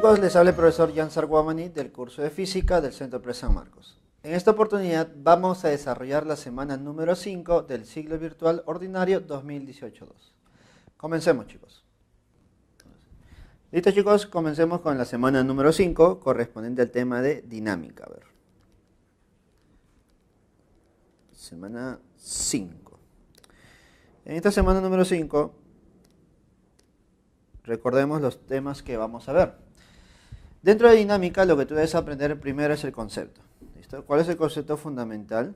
chicos, les habla el profesor Jan Sarguamani del curso de Física del Centro Pre San Marcos. En esta oportunidad vamos a desarrollar la semana número 5 del ciclo virtual ordinario 2018-2. Comencemos, chicos. Listo, chicos, comencemos con la semana número 5 correspondiente al tema de dinámica. A ver. Semana 5. En esta semana número 5 recordemos los temas que vamos a ver. Dentro de dinámica, lo que tú debes aprender primero es el concepto. ¿Listo? ¿Cuál es el concepto fundamental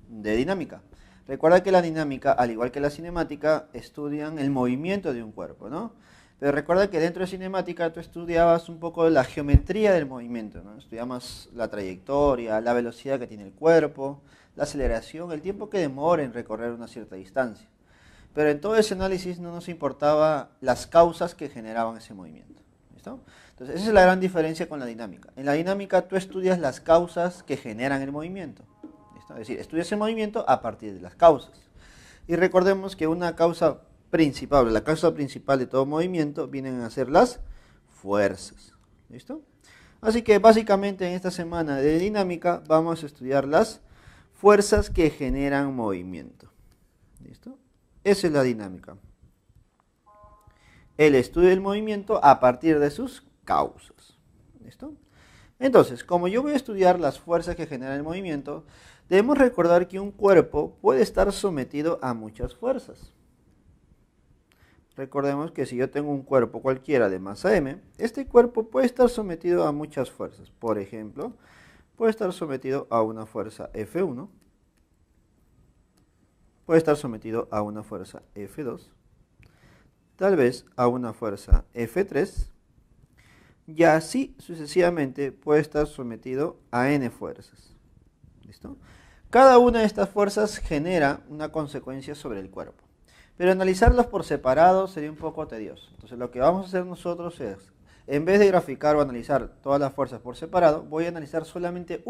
de dinámica? Recuerda que la dinámica, al igual que la cinemática, estudian el movimiento de un cuerpo, ¿no? Pero recuerda que dentro de cinemática tú estudiabas un poco la geometría del movimiento, ¿no? Estudiamos la trayectoria, la velocidad que tiene el cuerpo, la aceleración, el tiempo que demora en recorrer una cierta distancia. Pero en todo ese análisis no nos importaba las causas que generaban ese movimiento. ¿Listo? Entonces, esa es la gran diferencia con la dinámica. En la dinámica tú estudias las causas que generan el movimiento. ¿Listo? Es decir, estudias el movimiento a partir de las causas. Y recordemos que una causa principal, la causa principal de todo movimiento, vienen a ser las fuerzas. ¿Listo? Así que básicamente en esta semana de dinámica vamos a estudiar las fuerzas que generan movimiento. ¿Listo? Esa es la dinámica. El estudio del movimiento a partir de sus causas. ¿Listo? Entonces, como yo voy a estudiar las fuerzas que generan el movimiento, debemos recordar que un cuerpo puede estar sometido a muchas fuerzas. Recordemos que si yo tengo un cuerpo cualquiera de masa m, este cuerpo puede estar sometido a muchas fuerzas. Por ejemplo, puede estar sometido a una fuerza F1, puede estar sometido a una fuerza F2, tal vez a una fuerza F3, y así sucesivamente puede estar sometido a n fuerzas. ¿Listo? Cada una de estas fuerzas genera una consecuencia sobre el cuerpo, pero analizarlas por separado sería un poco tedioso. Entonces lo que vamos a hacer nosotros es, en vez de graficar o analizar todas las fuerzas por separado, voy a analizar solamente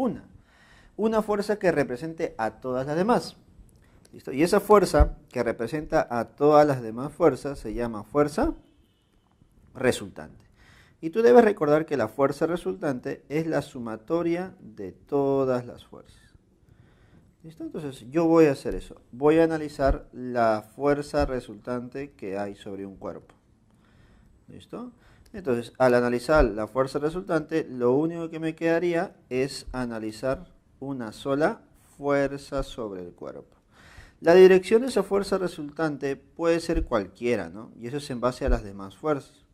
una fuerza que represente a todas las demás. ¿Listo? Y esa fuerza que representa a todas las demás fuerzas se llama fuerza resultante. Y tú debes recordar que la fuerza resultante es la sumatoria de todas las fuerzas. ¿Listo? Entonces yo voy a hacer eso. Voy a analizar la fuerza resultante que hay sobre un cuerpo. ¿Listo? Entonces, al analizar la fuerza resultante, lo único que me quedaría es analizar una sola fuerza sobre el cuerpo. La dirección de esa fuerza resultante puede ser cualquiera, ¿no? Y eso es en base a las demás fuerzas.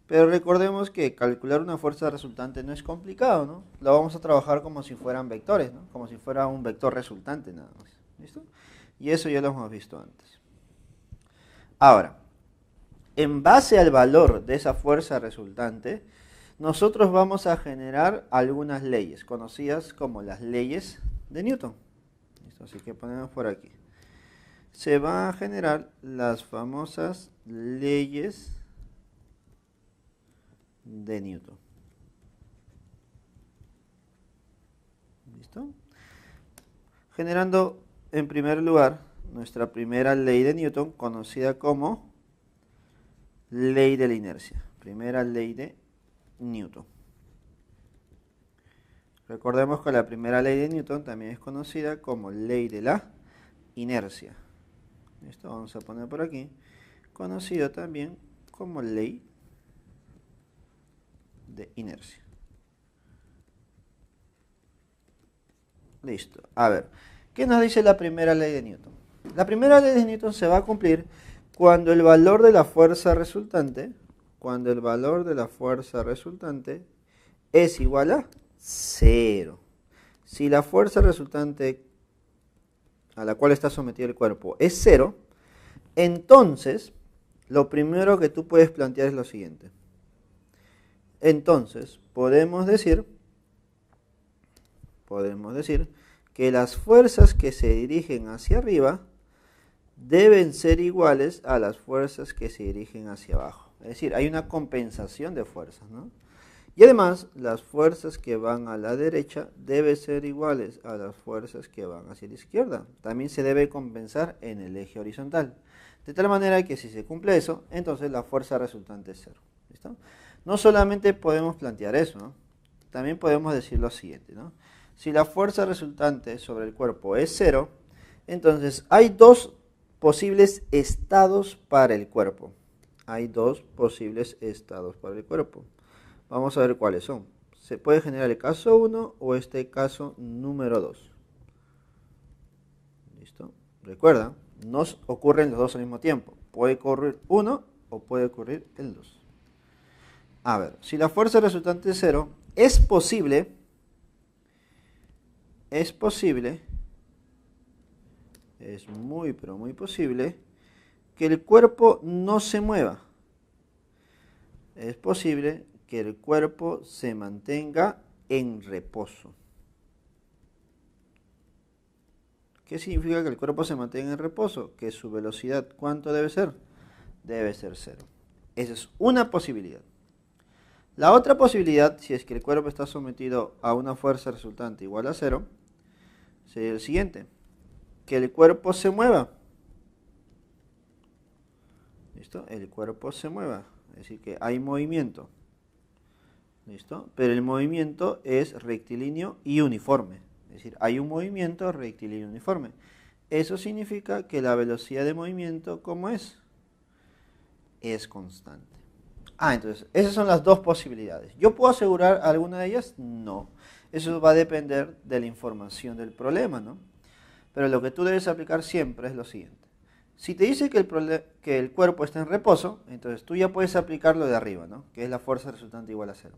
Pero recordemos que calcular una fuerza resultante no es complicado, ¿no? Lo vamos a trabajar como si fueran vectores, ¿no? Como si fuera un vector resultante nada más. ¿Listo? Y eso ya lo hemos visto antes. Ahora, en base al valor de esa fuerza resultante, nosotros vamos a generar algunas leyes, conocidas como las leyes de Newton. ¿Listo? Así que ponemos por aquí. Se van a generar las famosas leyes de Newton. ¿Listo? Generando en primer lugar nuestra primera ley de Newton, conocida como ley de la inercia. Primera ley de Newton. Recordemos que la primera ley de Newton también es conocida como ley de la inercia. Esto vamos a poner por aquí. Conocido también como ley de inercia. Listo. A ver, ¿qué nos dice la primera ley de Newton? La primera ley de Newton se va a cumplir cuando el valor de la fuerza resultante, es igual a 0. Si la fuerza resultante a la cual está sometido el cuerpo es 0, entonces lo primero que tú puedes plantear es lo siguiente. Entonces, podemos decir que las fuerzas que se dirigen hacia arriba deben ser iguales a las fuerzas que se dirigen hacia abajo. Es decir, hay una compensación de fuerzas, ¿no? Y además, las fuerzas que van a la derecha deben ser iguales a las fuerzas que van hacia la izquierda. También se debe compensar en el eje horizontal. De tal manera que si se cumple eso, entonces la fuerza resultante es 0. ¿Listo? no solamente podemos plantear eso, ¿no? También podemos decir lo siguiente, ¿no? Si la fuerza resultante sobre el cuerpo es 0, entonces hay dos posibles estados para el cuerpo. Hay dos posibles estados para el cuerpo. Vamos a ver cuáles son. Se puede generar el caso 1 o este caso número 2. ¿Listo? Recuerda, no ocurren los dos al mismo tiempo. Puede ocurrir uno o puede ocurrir el 2. A ver, si la fuerza resultante es 0, es posible, es muy pero muy posible que el cuerpo no se mueva. Es posible que el cuerpo se mantenga en reposo. ¿Qué significa que el cuerpo se mantenga en reposo? Que su velocidad, ¿cuánto debe ser? Debe ser 0. Esa es una posibilidad. La otra posibilidad, si es que el cuerpo está sometido a una fuerza resultante igual a 0, sería el siguiente: que el cuerpo se mueva. ¿Listo? El cuerpo se mueva. Es decir, que hay movimiento. ¿Listo? Pero el movimiento es rectilíneo y uniforme. Es decir, hay un movimiento rectilíneo y uniforme. Eso significa que la velocidad de movimiento, ¿cómo es? Es constante. Entonces, esas son las dos posibilidades. ¿Yo puedo asegurar alguna de ellas? No. Eso va a depender de la información del problema, ¿no? Pero lo que tú debes aplicar siempre es lo siguiente. Si te dice que el cuerpo está en reposo, entonces tú ya puedes aplicar lo de arriba, ¿no? Que es la fuerza resultante igual a 0.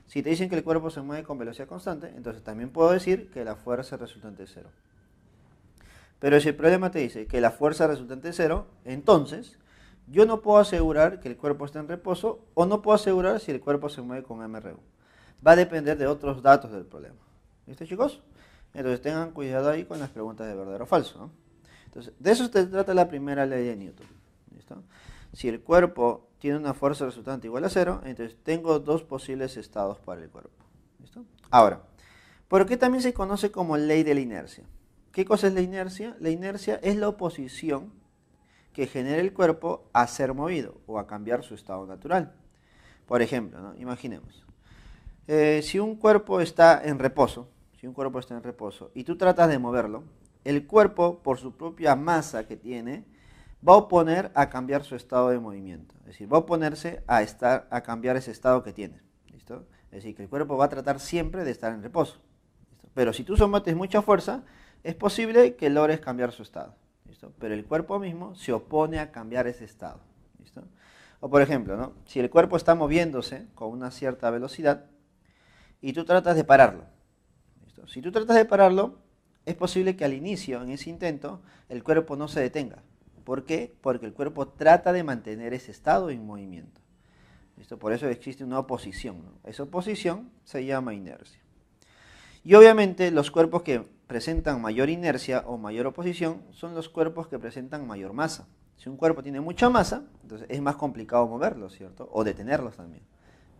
Si te dicen que el cuerpo se mueve con velocidad constante, entonces también puedo decir que la fuerza resultante es 0. Pero si el problema te dice que la fuerza resultante es 0, entonces yo no puedo asegurar que el cuerpo está en reposo o no puedo asegurar si el cuerpo se mueve con MRU. Va a depender de otros datos del problema. ¿Listo, chicos? Entonces tengan cuidado ahí con las preguntas de verdadero o falso, ¿no? Entonces, de eso se trata la primera ley de Newton. ¿Listo? Si el cuerpo tiene una fuerza resultante igual a 0, entonces tengo dos posibles estados para el cuerpo. ¿Listo? Ahora, ¿por qué también se conoce como ley de la inercia? ¿Qué cosa es la inercia? La inercia es la oposición que genera el cuerpo a ser movido o a cambiar su estado natural. Por ejemplo, ¿no? Imaginemos, si un cuerpo está en reposo, y tú tratas de moverlo, el cuerpo, por su propia masa que tiene, va a oponer a cambiar su estado de movimiento. Es decir, va a oponerse a cambiar ese estado que tiene. ¿Listo? Es decir, que el cuerpo va a tratar siempre de estar en reposo. ¿Listo? Pero si tú sometes mucha fuerza, es posible que logres cambiar su estado. ¿Listo? Pero el cuerpo mismo se opone a cambiar ese estado. ¿Listo? O por ejemplo, ¿no? Si el cuerpo está moviéndose con una cierta velocidad y tú tratas de pararlo. ¿Listo? Si tú tratas de pararlo, es posible que al inicio, en ese intento, el cuerpo no se detenga. ¿Por qué? Porque el cuerpo trata de mantener ese estado en movimiento. ¿Listo? Por eso existe una oposición, ¿no? Esa oposición se llama inercia. Y obviamente los cuerpos que presentan mayor inercia o mayor oposición son los cuerpos que presentan mayor masa. Si un cuerpo tiene mucha masa, entonces es más complicado moverlo, ¿cierto? O detenerlos también.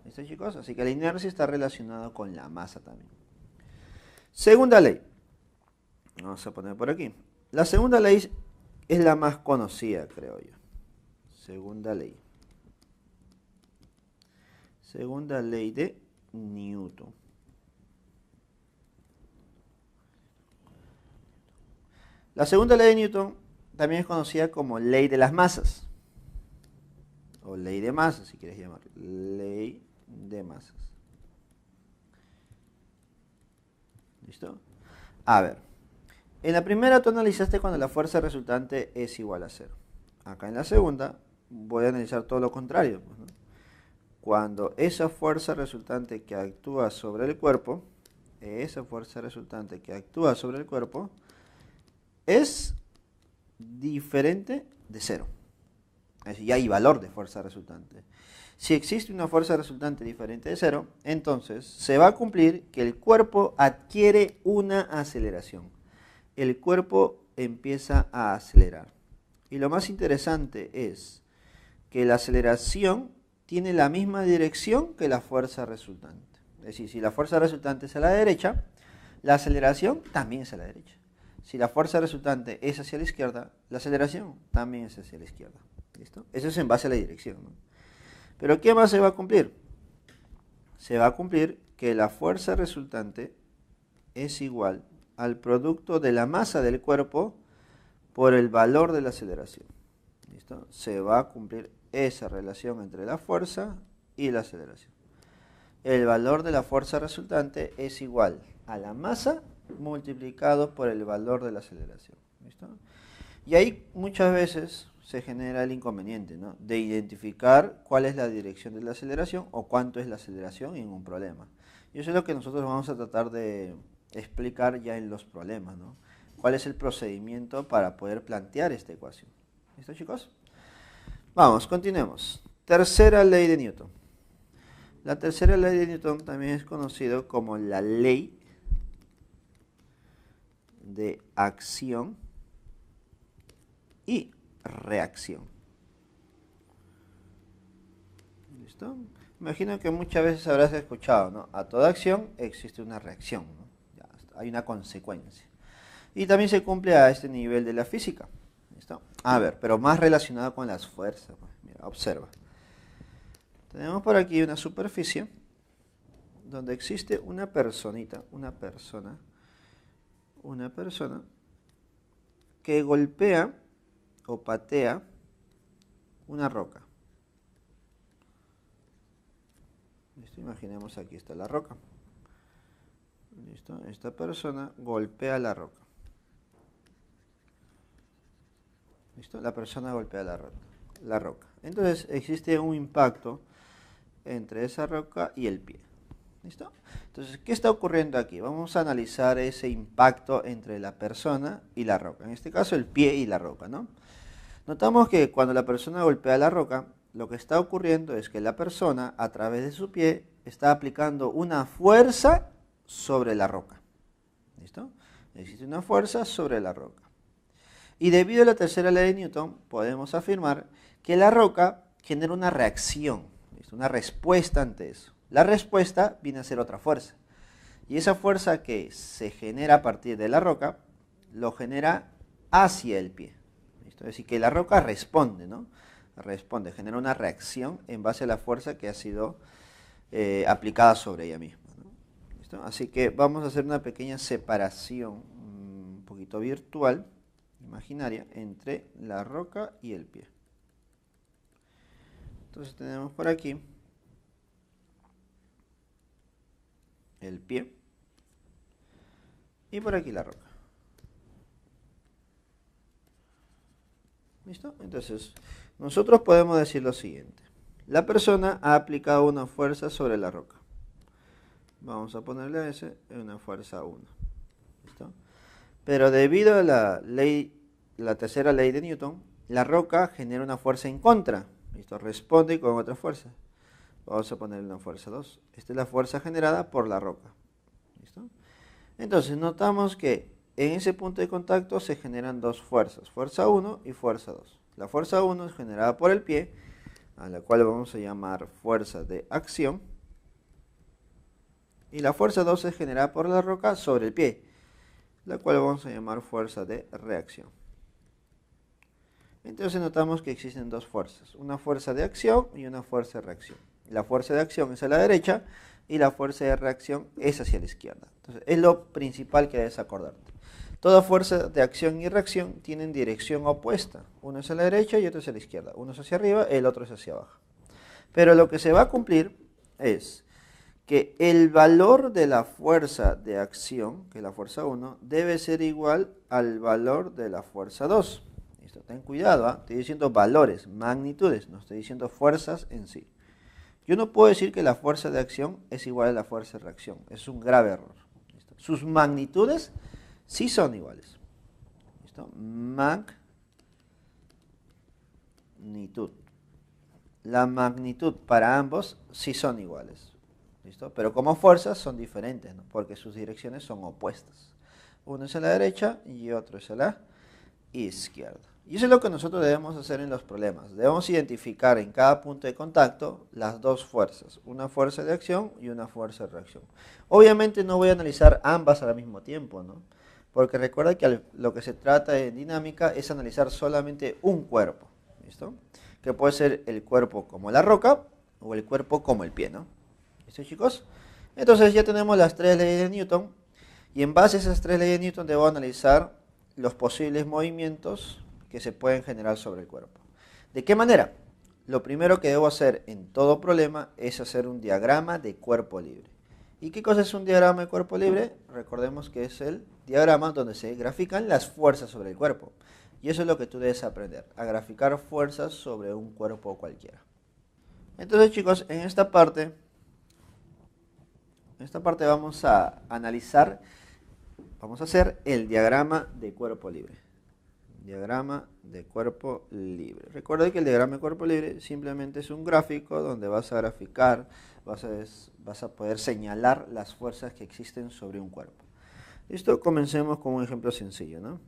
¿Listo, chicos? Así que la inercia está relacionada con la masa también. Segunda ley. Vamos a poner por aquí. La segunda ley es la más conocida, creo yo. Segunda ley. Segunda ley de Newton. La segunda ley de Newton también es conocida como ley de las masas. O ley de masas, si quieres llamarlo. Ley de masas. ¿Listo? A ver. En la primera tú analizaste cuando la fuerza resultante es igual a 0. Acá en la segunda voy a analizar todo lo contrario. ¿No? Cuando esa fuerza resultante que actúa sobre el cuerpo, es diferente de 0. Es decir, ya hay valor de fuerza resultante. Si existe una fuerza resultante diferente de 0, entonces se va a cumplir que el cuerpo adquiere una aceleración. El cuerpo empieza a acelerar. Y lo más interesante es que la aceleración tiene la misma dirección que la fuerza resultante. Es decir, si la fuerza resultante es a la derecha, la aceleración también es a la derecha. Si la fuerza resultante es hacia la izquierda, la aceleración también es hacia la izquierda. ¿Listo? Eso es en base a la dirección, ¿no? Pero ¿qué más se va a cumplir? se va a cumplir que la fuerza resultante es igual al producto de la masa del cuerpo por el valor de la aceleración. ¿Listo? Se va a cumplir esa relación entre la fuerza y la aceleración. El valor de la fuerza resultante es igual a la masa multiplicado por el valor de la aceleración. ¿Listo? Y ahí muchas veces se genera el inconveniente, ¿no?, de identificar cuál es la dirección de la aceleración o cuánto es la aceleración en un problema. Y eso es lo que nosotros vamos a tratar de explicar ya en los problemas, ¿no? ¿Cuál es el procedimiento para poder plantear esta ecuación? ¿Listo, chicos? Vamos, continuemos. Tercera ley de Newton. La tercera ley de Newton también es conocido como la ley de acción y reacción. ¿Listo? Imagino que muchas veces habrás escuchado, ¿no? A toda acción existe una reacción, ¿no? Ya, hay una consecuencia. Y también se cumple a este nivel de la física. ¿Listo? A ver, pero más relacionado con las fuerzas. Pues. Mira, observa. Tenemos por aquí una superficie donde existe una personita, una persona que golpea o patea una roca. ¿Listo? Imaginemos aquí está la roca. ¿Listo? Esta persona golpea la roca. ¿Listo? La persona golpea la roca. Entonces existe un impacto entre esa roca y el pie. ¿Listo? Entonces, ¿qué está ocurriendo aquí? Vamos a analizar ese impacto entre la persona y la roca. En este caso, el pie y la roca, ¿no? Notamos que cuando la persona golpea la roca, lo que está ocurriendo es que la persona, a través de su pie, está aplicando una fuerza sobre la roca. ¿Listo? Existe una fuerza sobre la roca. Y debido a la tercera ley de Newton, podemos afirmar que la roca genera una reacción, ¿listo?, una respuesta ante eso. La respuesta viene a ser otra fuerza. Y esa fuerza que se genera a partir de la roca, lo genera hacia el pie. ¿Listo? Es decir, que la roca responde, ¿no? Responde, genera una reacción en base a la fuerza que ha sido aplicada sobre ella misma, ¿no? ¿Listo? Así que vamos a hacer una pequeña separación, un poquito virtual, imaginaria, entre la roca y el pie. Entonces tenemos por aquí el pie y por aquí la roca. ¿Listo? Entonces, nosotros podemos decir lo siguiente. La persona ha aplicado una fuerza sobre la roca. Vamos a ponerle a ese una fuerza 1. ¿Listo? Pero debido a la tercera ley de Newton, la roca genera una fuerza en contra. ¿Listo? Responde con otra fuerza. Vamos a ponerle una fuerza 2. Esta es la fuerza generada por la roca. ¿Listo? Entonces, notamos que en ese punto de contacto se generan dos fuerzas, fuerza 1 y fuerza 2. La fuerza 1 es generada por el pie, a la cual vamos a llamar fuerza de acción. Y la fuerza 2 es generada por la roca sobre el pie, la cual vamos a llamar fuerza de reacción. Entonces notamos que existen dos fuerzas, una fuerza de acción y una fuerza de reacción. La fuerza de acción es a la derecha y la fuerza de reacción es hacia la izquierda. Entonces es lo principal que debes acordarte. Toda fuerza de acción y reacción tienen dirección opuesta. Uno es a la derecha y otro es a la izquierda. Uno es hacia arriba, el otro es hacia abajo. Pero lo que se va a cumplir es que el valor de la fuerza de acción, que es la fuerza 1, debe ser igual al valor de la fuerza 2. ¿Listo? Ten cuidado, ¿eh? Estoy diciendo valores, magnitudes, no estoy diciendo fuerzas en sí. Yo no puedo decir que la fuerza de acción es igual a la fuerza de reacción. Es un grave error. ¿Listo? Sus magnitudes sí son iguales. ¿Listo? Magnitud. La magnitud para ambos sí son iguales. ¿Listo? Pero como fuerzas son diferentes, ¿no? Porque sus direcciones son opuestas. Uno es a la derecha y otro es a la izquierda. Y eso es lo que nosotros debemos hacer en los problemas. Debemos identificar en cada punto de contacto las dos fuerzas. Una fuerza de acción y una fuerza de reacción. Obviamente no voy a analizar ambas al mismo tiempo, ¿no? Porque recuerda que lo que se trata en dinámica es analizar solamente un cuerpo. ¿Listo? Que puede ser el cuerpo como la roca o el cuerpo como el pie, ¿no? ¿Listo, chicos? Entonces ya tenemos las tres leyes de Newton y en base a esas tres leyes de Newton debo analizar los posibles movimientos que se pueden generar sobre el cuerpo. ¿De qué manera? Lo primero que debo hacer en todo problema es hacer un diagrama de cuerpo libre. ¿Y qué cosa es un diagrama de cuerpo libre? Recordemos que es el diagrama donde se grafican las fuerzas sobre el cuerpo. Y eso es lo que tú debes aprender, a graficar fuerzas sobre un cuerpo cualquiera. Entonces, chicos, en esta parte vamos a analizar, vamos a hacer el diagrama de cuerpo libre. Diagrama de cuerpo libre. Recuerda que el diagrama de cuerpo libre simplemente es un gráfico donde vas a graficar, vas a poder señalar las fuerzas que existen sobre un cuerpo. Listo, comencemos con un ejemplo sencillo, ¿no?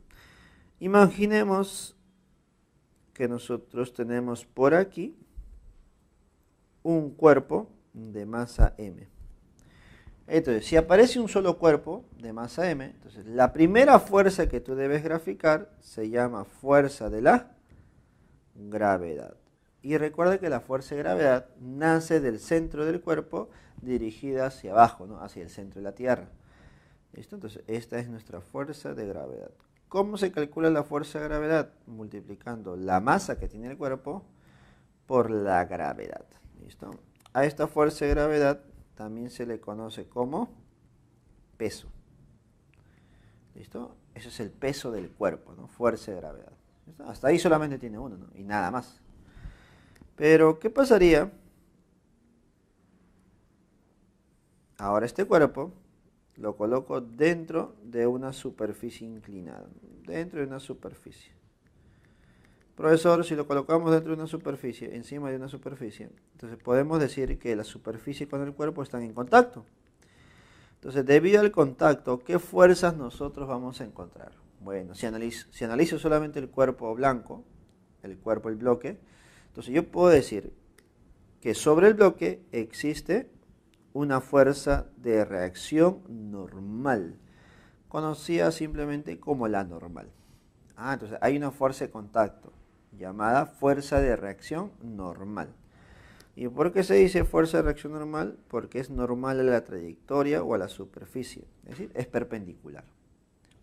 Imaginemos que nosotros tenemos por aquí un cuerpo de masa M. Entonces, si aparece un solo cuerpo de masa M, entonces la primera fuerza que tú debes graficar se llama fuerza de la gravedad. Y recuerda que la fuerza de gravedad nace del centro del cuerpo dirigida hacia abajo, ¿no? Hacia el centro de la Tierra. ¿Listo? Entonces, esta es nuestra fuerza de gravedad. ¿Cómo se calcula la fuerza de gravedad? Multiplicando la masa que tiene el cuerpo por la gravedad. ¿Listo? A esta fuerza de gravedad también se le conoce como peso. ¿Listo? Eso es el peso del cuerpo, ¿no? Fuerza de gravedad. ¿Listo? Hasta ahí solamente tiene uno, ¿no? Y nada más. Pero, ¿qué pasaría? Ahora este cuerpo lo coloco dentro de una superficie inclinada. Dentro de una superficie. Profesor, si lo colocamos dentro de una superficie, encima de una superficie, entonces podemos decir que la superficie con el cuerpo están en contacto. Entonces, debido al contacto, ¿qué fuerzas nosotros vamos a encontrar? Bueno, si analizo solamente el cuerpo blanco, el bloque, entonces yo puedo decir que sobre el bloque existe una fuerza de reacción normal, conocida simplemente como la normal. Entonces hay una fuerza de contacto llamada fuerza de reacción normal. ¿Y por qué se dice fuerza de reacción normal? Porque es normal a la trayectoria o a la superficie, es decir, es perpendicular.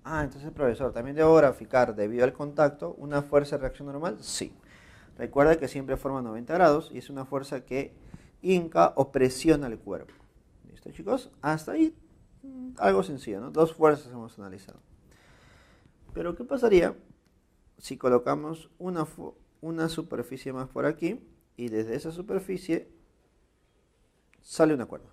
Entonces, profesor, ¿también debo graficar debido al contacto una fuerza de reacción normal? Sí. Recuerda que siempre forma 90 grados y es una fuerza que hinca o presiona el cuerpo. ¿Listo, chicos? Hasta ahí algo sencillo, ¿no? Dos fuerzas hemos analizado. Pero, ¿qué pasaría si colocamos una superficie más por aquí y desde esa superficie sale una cuerda?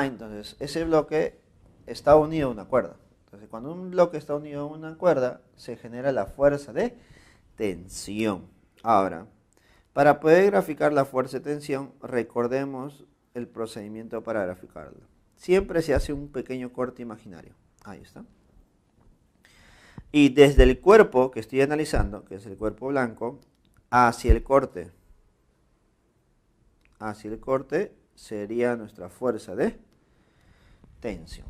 Entonces ese bloque está unido a una cuerda. Entonces cuando un bloque está unido a una cuerda se genera la fuerza de tensión. Ahora, para poder graficar la fuerza de tensión, recordemos el procedimiento para graficarla. Siempre se hace un pequeño corte imaginario. Ahí está. Y desde el cuerpo que estoy analizando, que es el cuerpo blanco, hacia el corte sería nuestra fuerza de tensión.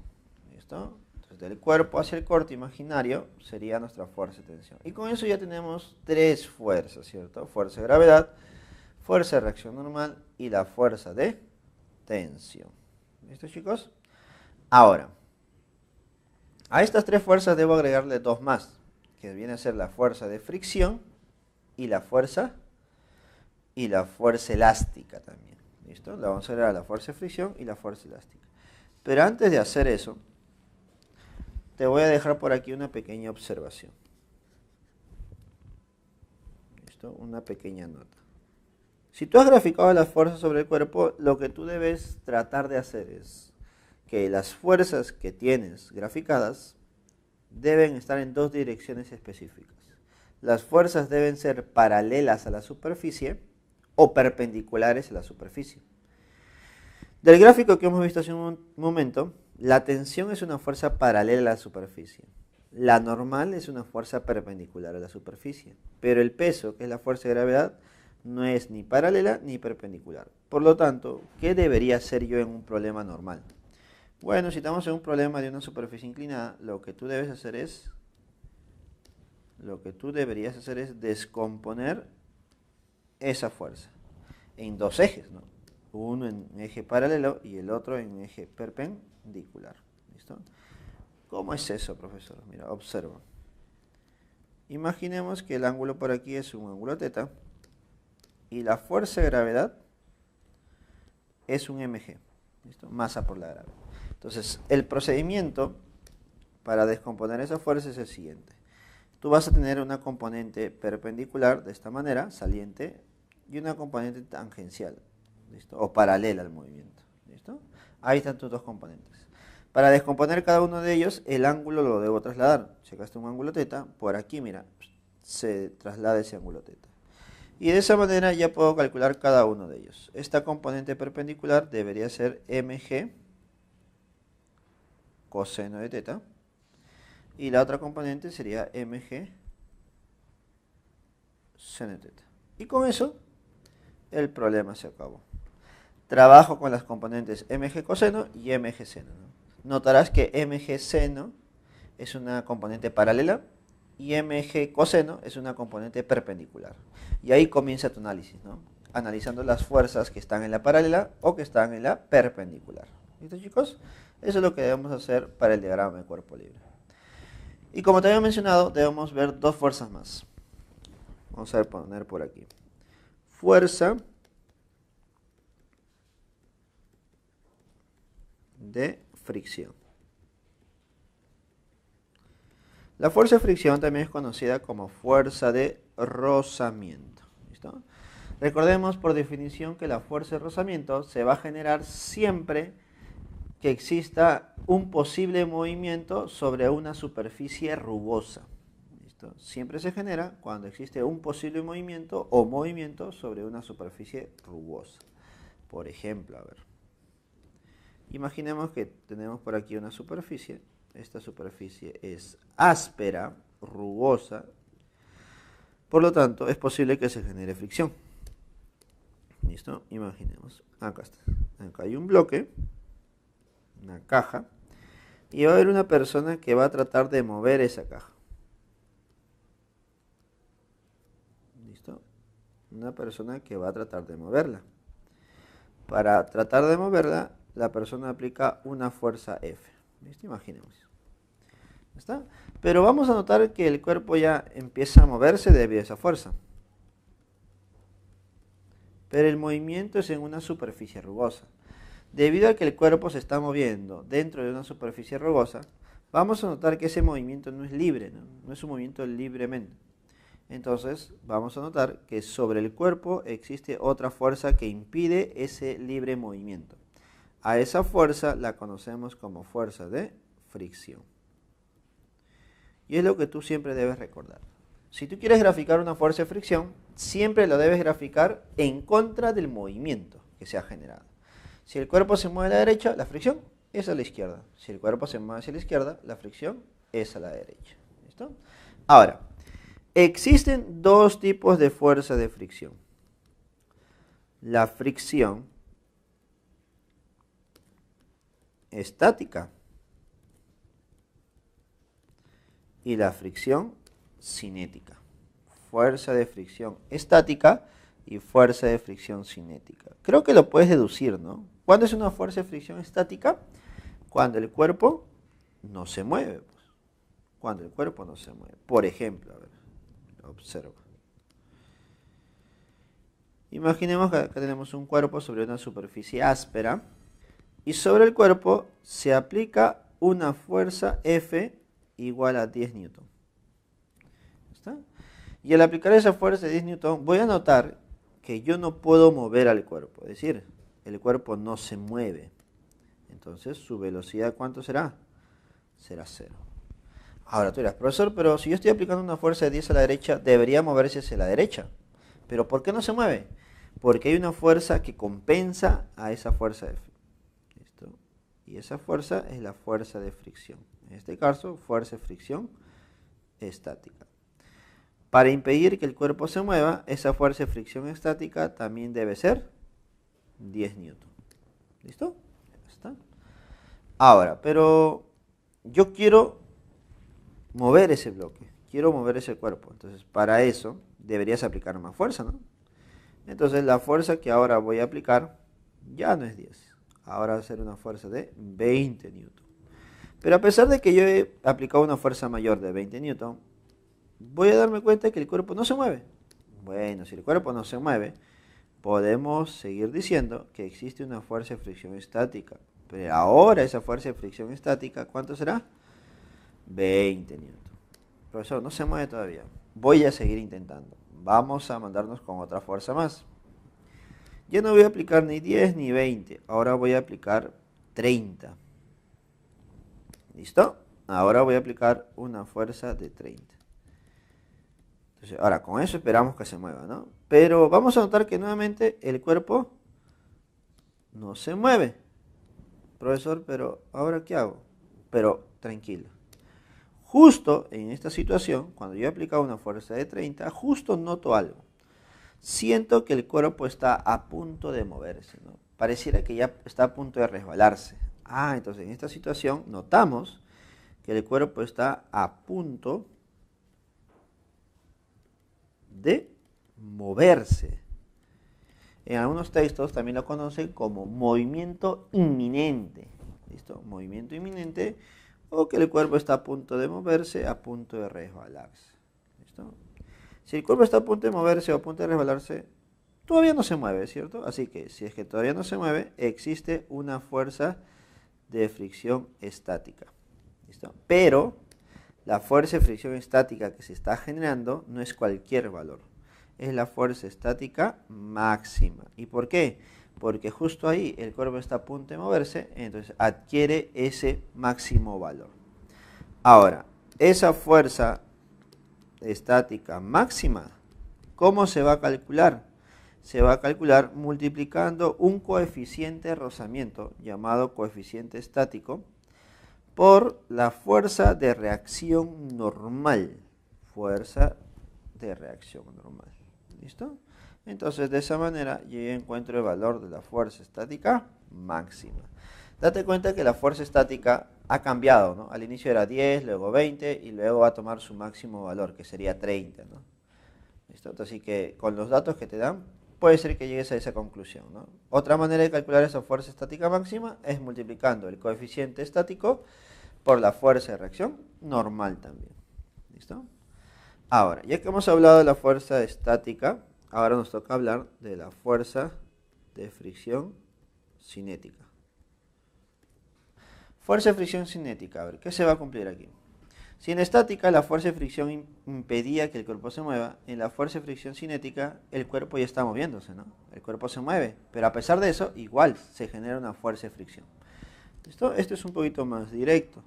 ¿Listo? Entonces, del cuerpo hacia el corte imaginario sería nuestra fuerza de tensión. Y con eso ya tenemos tres fuerzas, ¿cierto? Fuerza de gravedad, fuerza de reacción normal y la fuerza de tensión. ¿Listo, chicos? Ahora, a estas tres fuerzas debo agregarle dos más, que viene a ser la fuerza de fricción y la fuerza elástica también. ¿Listo? Le vamos a agregar la fuerza de fricción y la fuerza elástica. Pero antes de hacer eso, te voy a dejar por aquí una pequeña observación. ¿Listo? Una pequeña nota. Si tú has graficado las fuerzas sobre el cuerpo, lo que tú debes tratar de hacer es que las fuerzas que tienes graficadas deben estar en dos direcciones específicas. Las fuerzas deben ser paralelas a la superficie o perpendiculares a la superficie. Del gráfico que hemos visto hace un momento, la tensión es una fuerza paralela a la superficie. La normal es una fuerza perpendicular a la superficie. Pero el peso, que es la fuerza de gravedad, no es ni paralela ni perpendicular. Por lo tanto, ¿qué debería hacer yo en un problema normal? Bueno, si estamos en un problema de una superficie inclinada, lo que tú deberías hacer es descomponer esa fuerza en dos ejes, ¿no? uno en eje paralelo y el otro en eje perpendicular. ¿Listo? ¿Cómo es eso, profesor? Mira, observa. Imaginemos que el ángulo por aquí es un ángulo teta y la fuerza de gravedad es un mg. ¿Listo? Masa por la gravedad. Entonces, el procedimiento para descomponer esa fuerza es el siguiente. Tú vas a tener una componente perpendicular de esta manera, saliente, y una componente tangencial, ¿listo? O paralela al movimiento, ¿listo? Ahí están tus dos componentes. Para descomponer cada uno de ellos, el ángulo lo debo trasladar. Si acá está un ángulo teta, por aquí, mira, se traslada ese ángulo teta. Y de esa manera ya puedo calcular cada uno de ellos. Esta componente perpendicular debería ser mg coseno de teta. Y la otra componente sería mg seno de teta. Y con eso, el problema se acabó. Trabajo con las componentes mg coseno y mg seno, ¿no? Notarás que mg seno es una componente paralela y mg coseno es una componente perpendicular. Y ahí comienza tu análisis, ¿no? Analizando las fuerzas que están en la paralela o que están en la perpendicular. ¿Listo, chicos? Eso es lo que debemos hacer para el diagrama de cuerpo libre. Y como te había mencionado, debemos ver dos fuerzas más. Vamos a poner por aquí. Fuerza de fricción. La fuerza de fricción también es conocida como fuerza de rozamiento. ¿Listo? Recordemos por definición que la fuerza de rozamiento se va a generar siempre que exista un posible movimiento sobre una superficie rugosa. ¿Listo? Siempre se genera cuando existe un posible movimiento o movimiento sobre una superficie rugosa. Por ejemplo, a ver. Imaginemos que tenemos por aquí una superficie. Esta superficie es áspera, rugosa. Por lo tanto, es posible que se genere fricción. ¿Listo? Imaginemos. Acá está. Acá hay un bloque, una caja, y va a haber una persona que va a tratar de mover esa caja. ¿Listo? Una persona que va a tratar de moverla. Para tratar de moverla, la persona aplica una fuerza F. ¿Listo? Imaginemos. ¿Está? Pero vamos a notar que el cuerpo ya empieza a moverse debido a esa fuerza. Pero el movimiento es en una superficie rugosa. Debido a que el cuerpo se está moviendo dentro de una superficie rugosa, vamos a notar que ese movimiento no es libre, no es un movimiento libremente. Entonces, vamos a notar que sobre el cuerpo existe otra fuerza que impide ese libre movimiento. A esa fuerza la conocemos como fuerza de fricción. Y es lo que tú siempre debes recordar. Si tú quieres graficar una fuerza de fricción, siempre lo debes graficar en contra del movimiento que se ha generado. Si el cuerpo se mueve a la derecha, la fricción es a la izquierda. Si el cuerpo se mueve hacia la izquierda, la fricción es a la derecha. ¿Listo? Ahora, existen dos tipos de fuerza de fricción. La fricción estática y la fricción cinética. Fuerza de fricción estática y fuerza de fricción cinética. Creo que lo puedes deducir, ¿no? ¿Cuándo es una fuerza de fricción estática? Cuando el cuerpo no se mueve. Pues. Cuando el cuerpo no se mueve. Por ejemplo, a ver, observa. Imaginemos que acá tenemos un cuerpo sobre una superficie áspera y sobre el cuerpo se aplica una fuerza F igual a 10 newton. ¿Está? Y al aplicar esa fuerza de 10 newton, voy a notar que yo no puedo mover al cuerpo. Es decir, el cuerpo no se mueve. Entonces, su velocidad, ¿cuánto será? Será 0. Ahora tú dirás, profesor, pero si yo estoy aplicando una fuerza de 10 a la derecha, debería moverse hacia la derecha. ¿Pero por qué no se mueve? Porque hay una fuerza que compensa a esa fuerza F. ¿Listo? Y esa fuerza es la fuerza de fricción. En este caso, fuerza de fricción estática. Para impedir que el cuerpo se mueva, esa fuerza de fricción estática también debe ser 10 newton. ¿Listo? Ya está. Ahora, pero yo quiero mover ese bloque, quiero mover ese cuerpo. Entonces, para eso deberías aplicar más fuerza, ¿no? Entonces, la fuerza que ahora voy a aplicar Ya no es 10. Ahora va a ser una fuerza de 20 newton. Pero a pesar de que yo he aplicado una fuerza mayor de 20 newton, voy a darme cuenta que el cuerpo no se mueve. Bueno, si el cuerpo no se mueve, podemos seguir diciendo que existe una fuerza de fricción estática. Pero ahora esa fuerza de fricción estática, ¿cuánto será? 20 newton. Profesor, no se mueve todavía. Voy a seguir intentando. Vamos a mandarnos con otra fuerza más. Ya no voy a aplicar ni 10 ni 20. Ahora voy a aplicar 30. ¿Listo? Ahora voy a aplicar una fuerza de 30. Entonces, ahora con eso esperamos que se mueva, ¿no? Pero vamos a notar que nuevamente el cuerpo no se mueve. Profesor, pero ¿ahora qué hago? Pero tranquilo. Justo en esta situación, cuando yo he aplicado una fuerza de 30, justo noto algo. Siento que el cuerpo está a punto de moverse, ¿no? Pareciera que ya está a punto de resbalarse. Entonces en esta situación notamos que el cuerpo está a punto de moverse. En algunos textos también lo conocen como movimiento inminente. ¿Listo? Movimiento inminente, o que el cuerpo está a punto de moverse, a punto de resbalarse. ¿Listo? Si el cuerpo está a punto de moverse o a punto de resbalarse, todavía no se mueve, ¿cierto? Así que si es que todavía no se mueve, existe una fuerza de fricción estática. ¿Listo? Pero la fuerza de fricción estática que se está generando no es cualquier valor. Es la fuerza estática máxima. ¿Y por qué? Porque justo ahí el cuerpo está a punto de moverse, entonces adquiere ese máximo valor. Ahora, esa fuerza estática máxima, ¿cómo se va a calcular? Se va a calcular multiplicando un coeficiente de rozamiento, llamado coeficiente estático, por la fuerza de reacción normal. Fuerza de reacción normal. ¿Listo? Entonces, de esa manera, yo encuentro el valor de la fuerza estática máxima. Date cuenta que la fuerza estática ha cambiado, ¿no? Al inicio era 10, luego 20 y luego va a tomar su máximo valor, que sería 30, ¿no? ¿Listo? Así que con los datos que te dan, puede ser que llegues a esa conclusión, ¿no? Otra manera de calcular esa fuerza estática máxima es multiplicando el coeficiente estático por la fuerza de reacción normal también. ¿Listo? Ahora, ya que hemos hablado de la fuerza estática, ahora nos toca hablar de la fuerza de fricción cinética. Fuerza de fricción cinética, a ver, ¿qué se va a cumplir aquí? Si en estática la fuerza de fricción impedía que el cuerpo se mueva, en la fuerza de fricción cinética el cuerpo ya está moviéndose, ¿no? El cuerpo se mueve, pero a pesar de eso, igual se genera una fuerza de fricción. ¿Listo? Esto es un poquito más directo.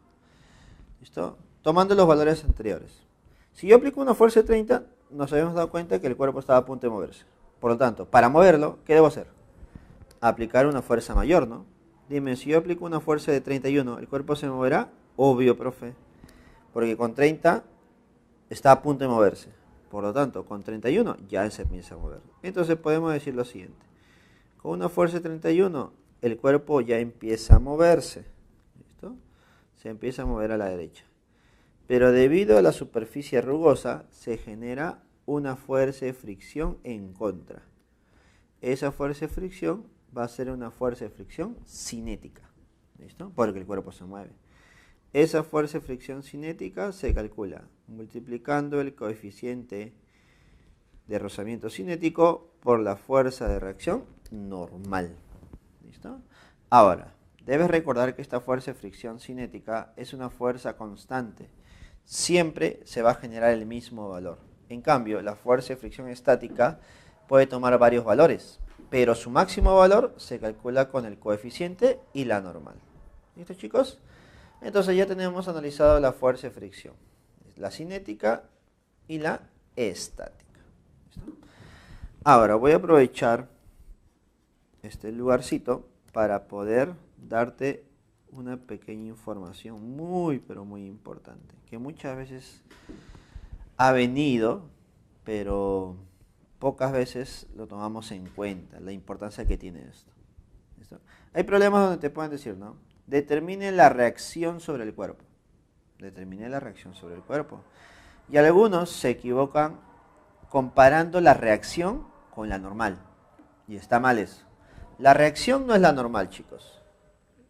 ¿Listo? Tomando los valores anteriores. Si yo aplico una fuerza de 30, nos habíamos dado cuenta que el cuerpo estaba a punto de moverse. Por lo tanto, para moverlo, ¿qué debo hacer? Aplicar una fuerza mayor, ¿no? Dime, si yo aplico una fuerza de 31, ¿el cuerpo se moverá? Obvio, profe. Porque con 30 está a punto de moverse. Por lo tanto, con 31 ya se empieza a mover. Entonces podemos decir lo siguiente. Con una fuerza de 31, el cuerpo ya empieza a moverse. ¿Listo? Se empieza a mover a la derecha. Pero debido a la superficie rugosa, se genera una fuerza de fricción en contra. Esa fuerza de fricción va a ser una fuerza de fricción cinética. ¿Listo? Porque el cuerpo se mueve. Esa fuerza de fricción cinética se calcula multiplicando el coeficiente de rozamiento cinético por la fuerza de reacción normal. ¿Listo? Ahora, debes recordar que esta fuerza de fricción cinética es una fuerza constante. Siempre se va a generar el mismo valor. En cambio, la fuerza de fricción estática puede tomar varios valores, pero su máximo valor se calcula con el coeficiente y la normal. ¿Listo, chicos? Entonces ya tenemos analizado la fuerza de fricción, la cinética y la estática. ¿Listo? Ahora voy a aprovechar este lugarcito para poder darte una pequeña información muy, pero muy importante, que muchas veces ha venido, pero pocas veces lo tomamos en cuenta, la importancia que tiene esto. ¿Listo? Hay problemas donde te pueden decir, ¿no? Determine la reacción sobre el cuerpo. Determine la reacción sobre el cuerpo. Y algunos se equivocan comparando la reacción con la normal. Y está mal eso. La reacción no es la normal, chicos.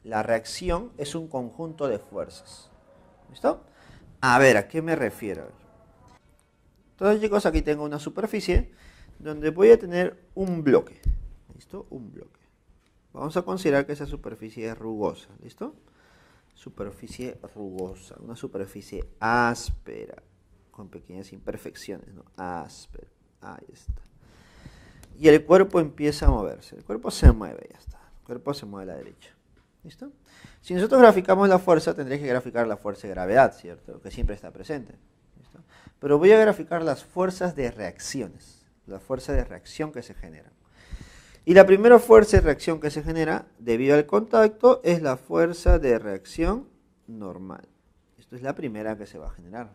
La reacción es un conjunto de fuerzas. ¿Listo? A ver, ¿a qué me refiero? Entonces, chicos, aquí tengo una superficie donde voy a tener un bloque. ¿Listo? Un bloque. Vamos a considerar que esa superficie es rugosa. ¿Listo? Superficie rugosa. Una superficie áspera. Con pequeñas imperfecciones, ¿no? Áspera. Ahí está. Y el cuerpo empieza a moverse. El cuerpo se mueve, ya está. El cuerpo se mueve a la derecha. ¿Listo? Si nosotros graficamos la fuerza, tendréis que graficar la fuerza de gravedad, ¿cierto? Que siempre está presente. ¿Listo? Pero voy a graficar las fuerzas de reacciones. La fuerza de reacción que se genera. Y la primera fuerza de reacción que se genera debido al contacto es la fuerza de reacción normal. Esto es la primera que se va a generar.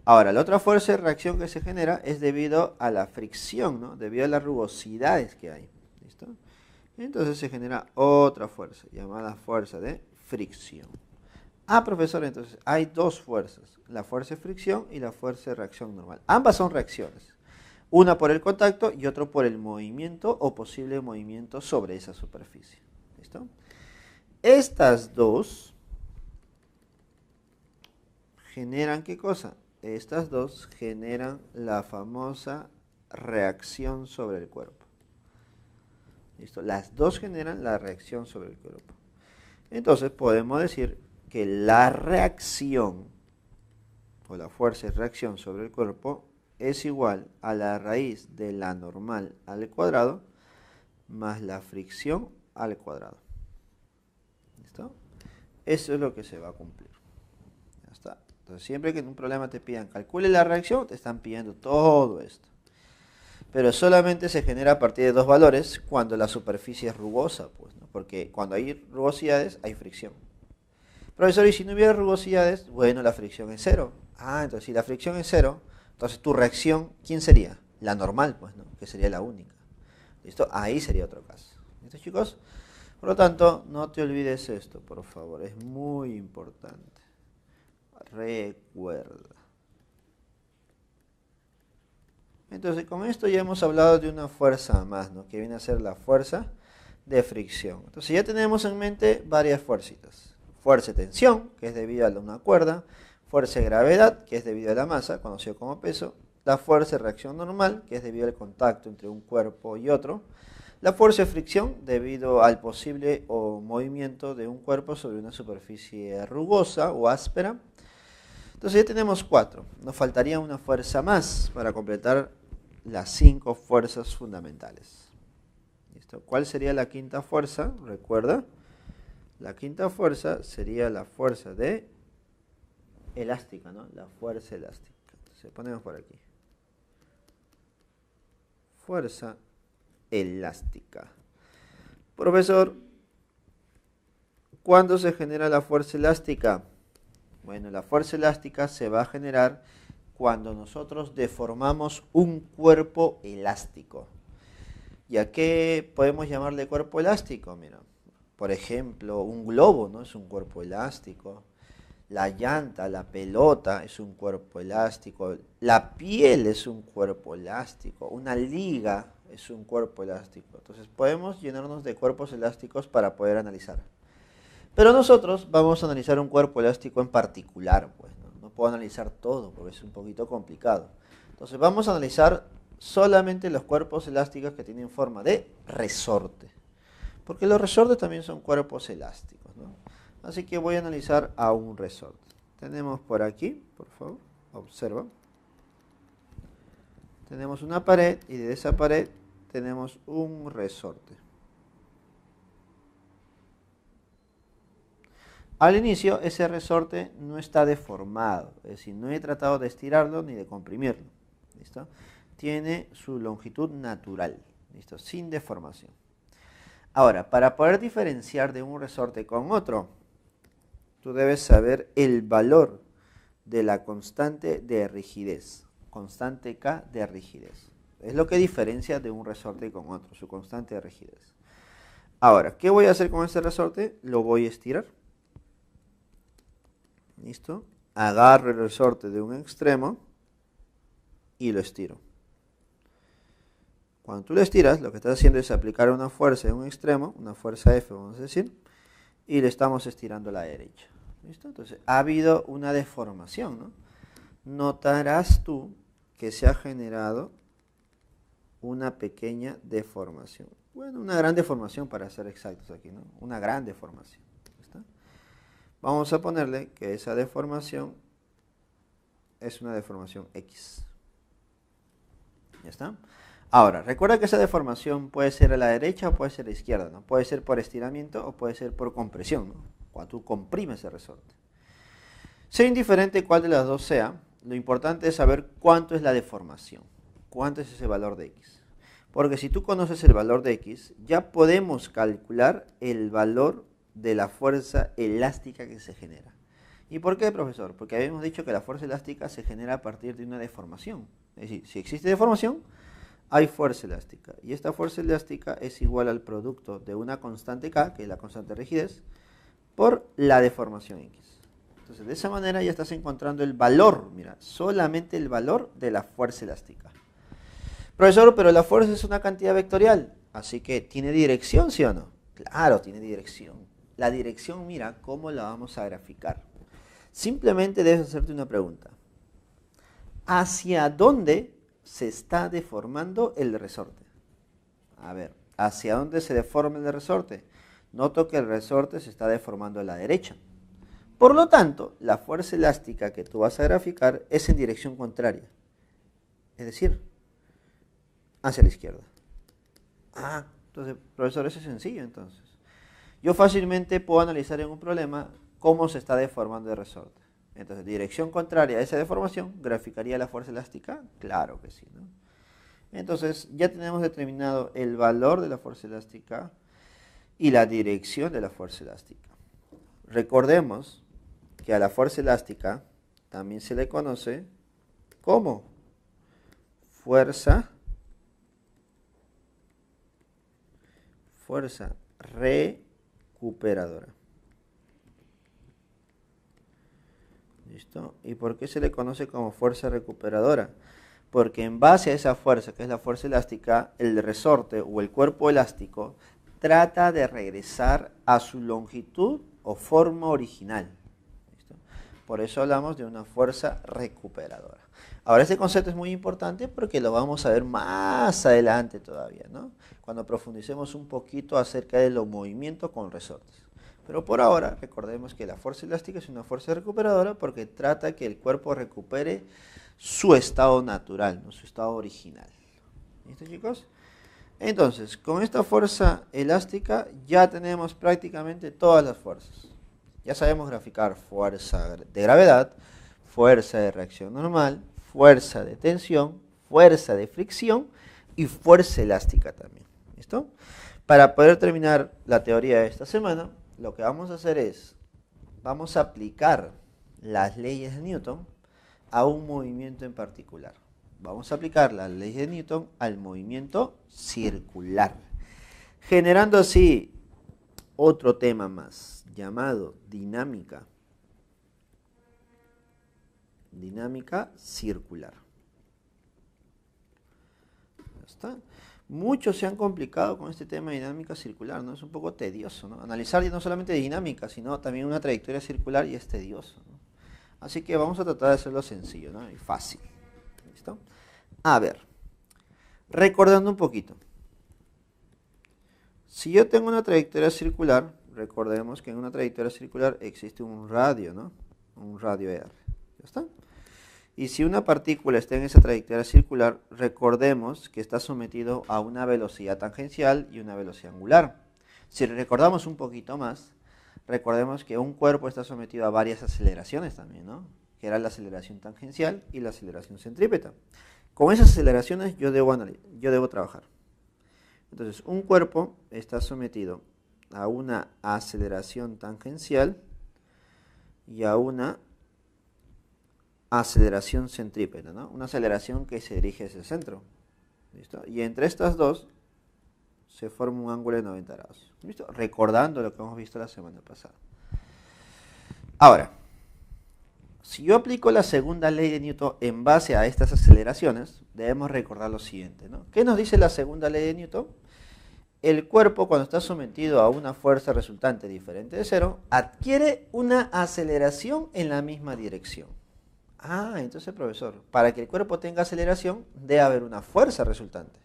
Ahora, la otra fuerza de reacción que se genera es debido a la fricción, ¿no? Debido a las rugosidades que hay. ¿Listo? Entonces se genera otra fuerza, llamada fuerza de fricción. Ah, profesor, entonces hay dos fuerzas, la fuerza de fricción y la fuerza de reacción normal. Ambas son reacciones, una por el contacto y otra por el movimiento o posible movimiento sobre esa superficie. ¿Listo? Estas dos generan ¿qué cosa? Estas dos generan la famosa reacción sobre el cuerpo. ¿Listo? Las dos generan la reacción sobre el cuerpo. Entonces podemos decir que la reacción o la fuerza de reacción sobre el cuerpo es igual a la raíz de la normal al cuadrado más la fricción al cuadrado. ¿Listo? Eso es lo que se va a cumplir. Ya está. Entonces siempre que en un problema te pidan calcule la reacción, te están pidiendo todo esto. Pero solamente se genera a partir de dos valores cuando la superficie es rugosa, pues, ¿no? Porque cuando hay rugosidades hay fricción. Profesor, y si no hubiera rugosidades, bueno, la fricción es cero. Ah, entonces si la fricción es cero, entonces tu reacción, ¿quién sería? La normal, pues, ¿no? Que sería la única. ¿Listo? Ahí sería otro caso. ¿Listo, chicos? Por lo tanto, no te olvides esto, por favor. Es muy importante. Recuerda. Entonces, con esto ya hemos hablado de una fuerza más, ¿no? Que viene a ser la fuerza de fricción. Entonces, ya tenemos en mente varias fuercitas. Fuerza de tensión, que es debido a una cuerda. Fuerza de gravedad, que es debido a la masa, conocido como peso. La fuerza de reacción normal, que es debido al contacto entre un cuerpo y otro. La fuerza de fricción, debido al posible o movimiento de un cuerpo sobre una superficie rugosa o áspera. Entonces ya tenemos 4. Nos faltaría una fuerza más para completar las 5 fuerzas fundamentales. ¿Listo? ¿Cuál sería la quinta fuerza? Recuerda, la quinta fuerza sería la fuerza de elástica, ¿no? La fuerza elástica. Entonces ponemos por aquí. Fuerza elástica. Profesor, ¿cuándo se genera la fuerza elástica? Bueno, la fuerza elástica se va a generar cuando nosotros deformamos un cuerpo elástico. ¿Y a qué podemos llamarle cuerpo elástico? Mira, por ejemplo, un globo, ¿no? Es un cuerpo elástico. La llanta, la pelota es un cuerpo elástico. La piel es un cuerpo elástico. Una liga es un cuerpo elástico. Entonces podemos llenarnos de cuerpos elásticos para poder analizar. Pero nosotros vamos a analizar un cuerpo elástico en particular, pues, ¿no? No puedo analizar todo porque es un poquito complicado. Entonces vamos a analizar solamente los cuerpos elásticos que tienen forma de resorte. Porque los resortes también son cuerpos elásticos, ¿no? Así que voy a analizar a un resorte. Tenemos por aquí, por favor, observa. Tenemos una pared y de esa pared tenemos un resorte. Al inicio ese resorte no está deformado, es decir, no he tratado de estirarlo ni de comprimirlo. ¿Listo? Tiene su longitud natural, ¿listo? Sin deformación. Ahora, para poder diferenciar de un resorte con otro, tú debes saber el valor de la constante de rigidez, constante K de rigidez. Es lo que diferencia de un resorte con otro, su constante de rigidez. Ahora, ¿qué voy a hacer con este resorte? Lo voy a estirar. ¿Listo? Agarro el resorte de un extremo y lo estiro. Cuando tú lo estiras, lo que estás haciendo es aplicar una fuerza en un extremo, una fuerza F, vamos a decir, y le estamos estirando a la derecha. ¿Listo? Entonces, ha habido una deformación, ¿no? Notarás tú que se ha generado una pequeña deformación. Bueno, una gran deformación para ser exactos aquí, ¿no? Una gran deformación. ¿Está? Vamos a ponerle que esa deformación es una deformación X. ¿Ya está? Ahora, recuerda que esa deformación puede ser a la derecha o puede ser a la izquierda, ¿no? Puede ser por estiramiento o puede ser por compresión, ¿no? Cuando tú comprimes el resorte. Sea indiferente cuál de las dos sea, lo importante es saber cuánto es la deformación, cuánto es ese valor de X. Porque si tú conoces el valor de X, ya podemos calcular el valor de la fuerza elástica que se genera. ¿Y por qué, profesor? Porque habíamos dicho que la fuerza elástica se genera a partir de una deformación. Es decir, si existe deformación, hay fuerza elástica. Y esta fuerza elástica es igual al producto de una constante K, que es la constante de rigidez, por la deformación X. Entonces, de esa manera ya estás encontrando el valor, mira, solamente el valor de la fuerza elástica. Profesor, pero la fuerza es una cantidad vectorial, así que ¿tiene dirección, sí o no? Claro, tiene dirección. La dirección, mira, ¿cómo la vamos a graficar? Simplemente debes hacerte una pregunta. ¿Hacia dónde se está deformando el resorte? A ver, ¿hacia dónde se deforma el resorte? Noto que el resorte se está deformando a la derecha. Por lo tanto, la fuerza elástica que tú vas a graficar es en dirección contraria. Es decir, hacia la izquierda. Ah, entonces, profesor, eso es sencillo entonces. Yo fácilmente puedo analizar en un problema cómo se está deformando el resorte. Entonces, dirección contraria a esa deformación, ¿graficaría la fuerza elástica? Claro que sí, ¿no? Entonces, ya tenemos determinado el valor de la fuerza elástica y la dirección de la fuerza elástica. Recordemos que a la fuerza elástica también se le conoce como fuerza recuperadora. ¿Listo? ¿Y por qué se le conoce como fuerza recuperadora? Porque en base a esa fuerza, que es la fuerza elástica, el resorte o el cuerpo elástico trata de regresar a su longitud o forma original. ¿Listo? Por eso hablamos de una fuerza recuperadora. Ahora, este concepto es muy importante porque lo vamos a ver más adelante todavía, ¿no? Cuando profundicemos un poquito acerca de los movimientos con resortes. Pero por ahora, recordemos que la fuerza elástica es una fuerza recuperadora porque trata que el cuerpo recupere su estado natural, ¿no? Su estado original. ¿Listo, chicos? Entonces, con esta fuerza elástica ya tenemos prácticamente todas las fuerzas. Ya sabemos graficar fuerza de gravedad, fuerza de reacción normal, fuerza de tensión, fuerza de fricción y fuerza elástica también. ¿Listo? Para poder terminar la teoría de esta semana, lo que vamos a hacer es, vamos a aplicar las leyes de Newton a un movimiento en particular. Vamos a aplicar las leyes de Newton al movimiento circular, generando así otro tema más, llamado dinámica circular. ¿Ya está? Muchos se han complicado con este tema de dinámica circular, ¿no? Es un poco tedioso, ¿no? Analizar no solamente dinámica, sino también una trayectoria circular y es tedioso, ¿no? Así que vamos a tratar de hacerlo sencillo, ¿no? Y fácil. ¿Listo? A ver, recordando un poquito. Si yo tengo una trayectoria circular, recordemos que en una trayectoria circular existe un radio, ¿no? Un radio R. ¿Ya está? Y si una partícula está en esa trayectoria circular, recordemos que está sometido a una velocidad tangencial y una velocidad angular. Si recordamos un poquito más, recordemos que un cuerpo está sometido a varias aceleraciones también, ¿no? Que era la aceleración tangencial y la aceleración centrípeta. Con esas aceleraciones yo debo trabajar. Entonces, un cuerpo está sometido a una aceleración tangencial y a una aceleración centrípeta, ¿no? Una aceleración que se dirige hacia el centro. ¿Listo? Y entre estas dos se forma un ángulo de 90 grados. ¿Listo? Recordando lo que hemos visto la semana pasada. Ahora, si yo aplico la segunda ley de Newton en base a estas aceleraciones, debemos recordar lo siguiente, ¿no? ¿Qué nos dice la segunda ley de Newton? El cuerpo, cuando está sometido a una fuerza resultante diferente de cero, adquiere una aceleración en la misma dirección. Ah, entonces, profesor, para que el cuerpo tenga aceleración, debe haber una fuerza resultante.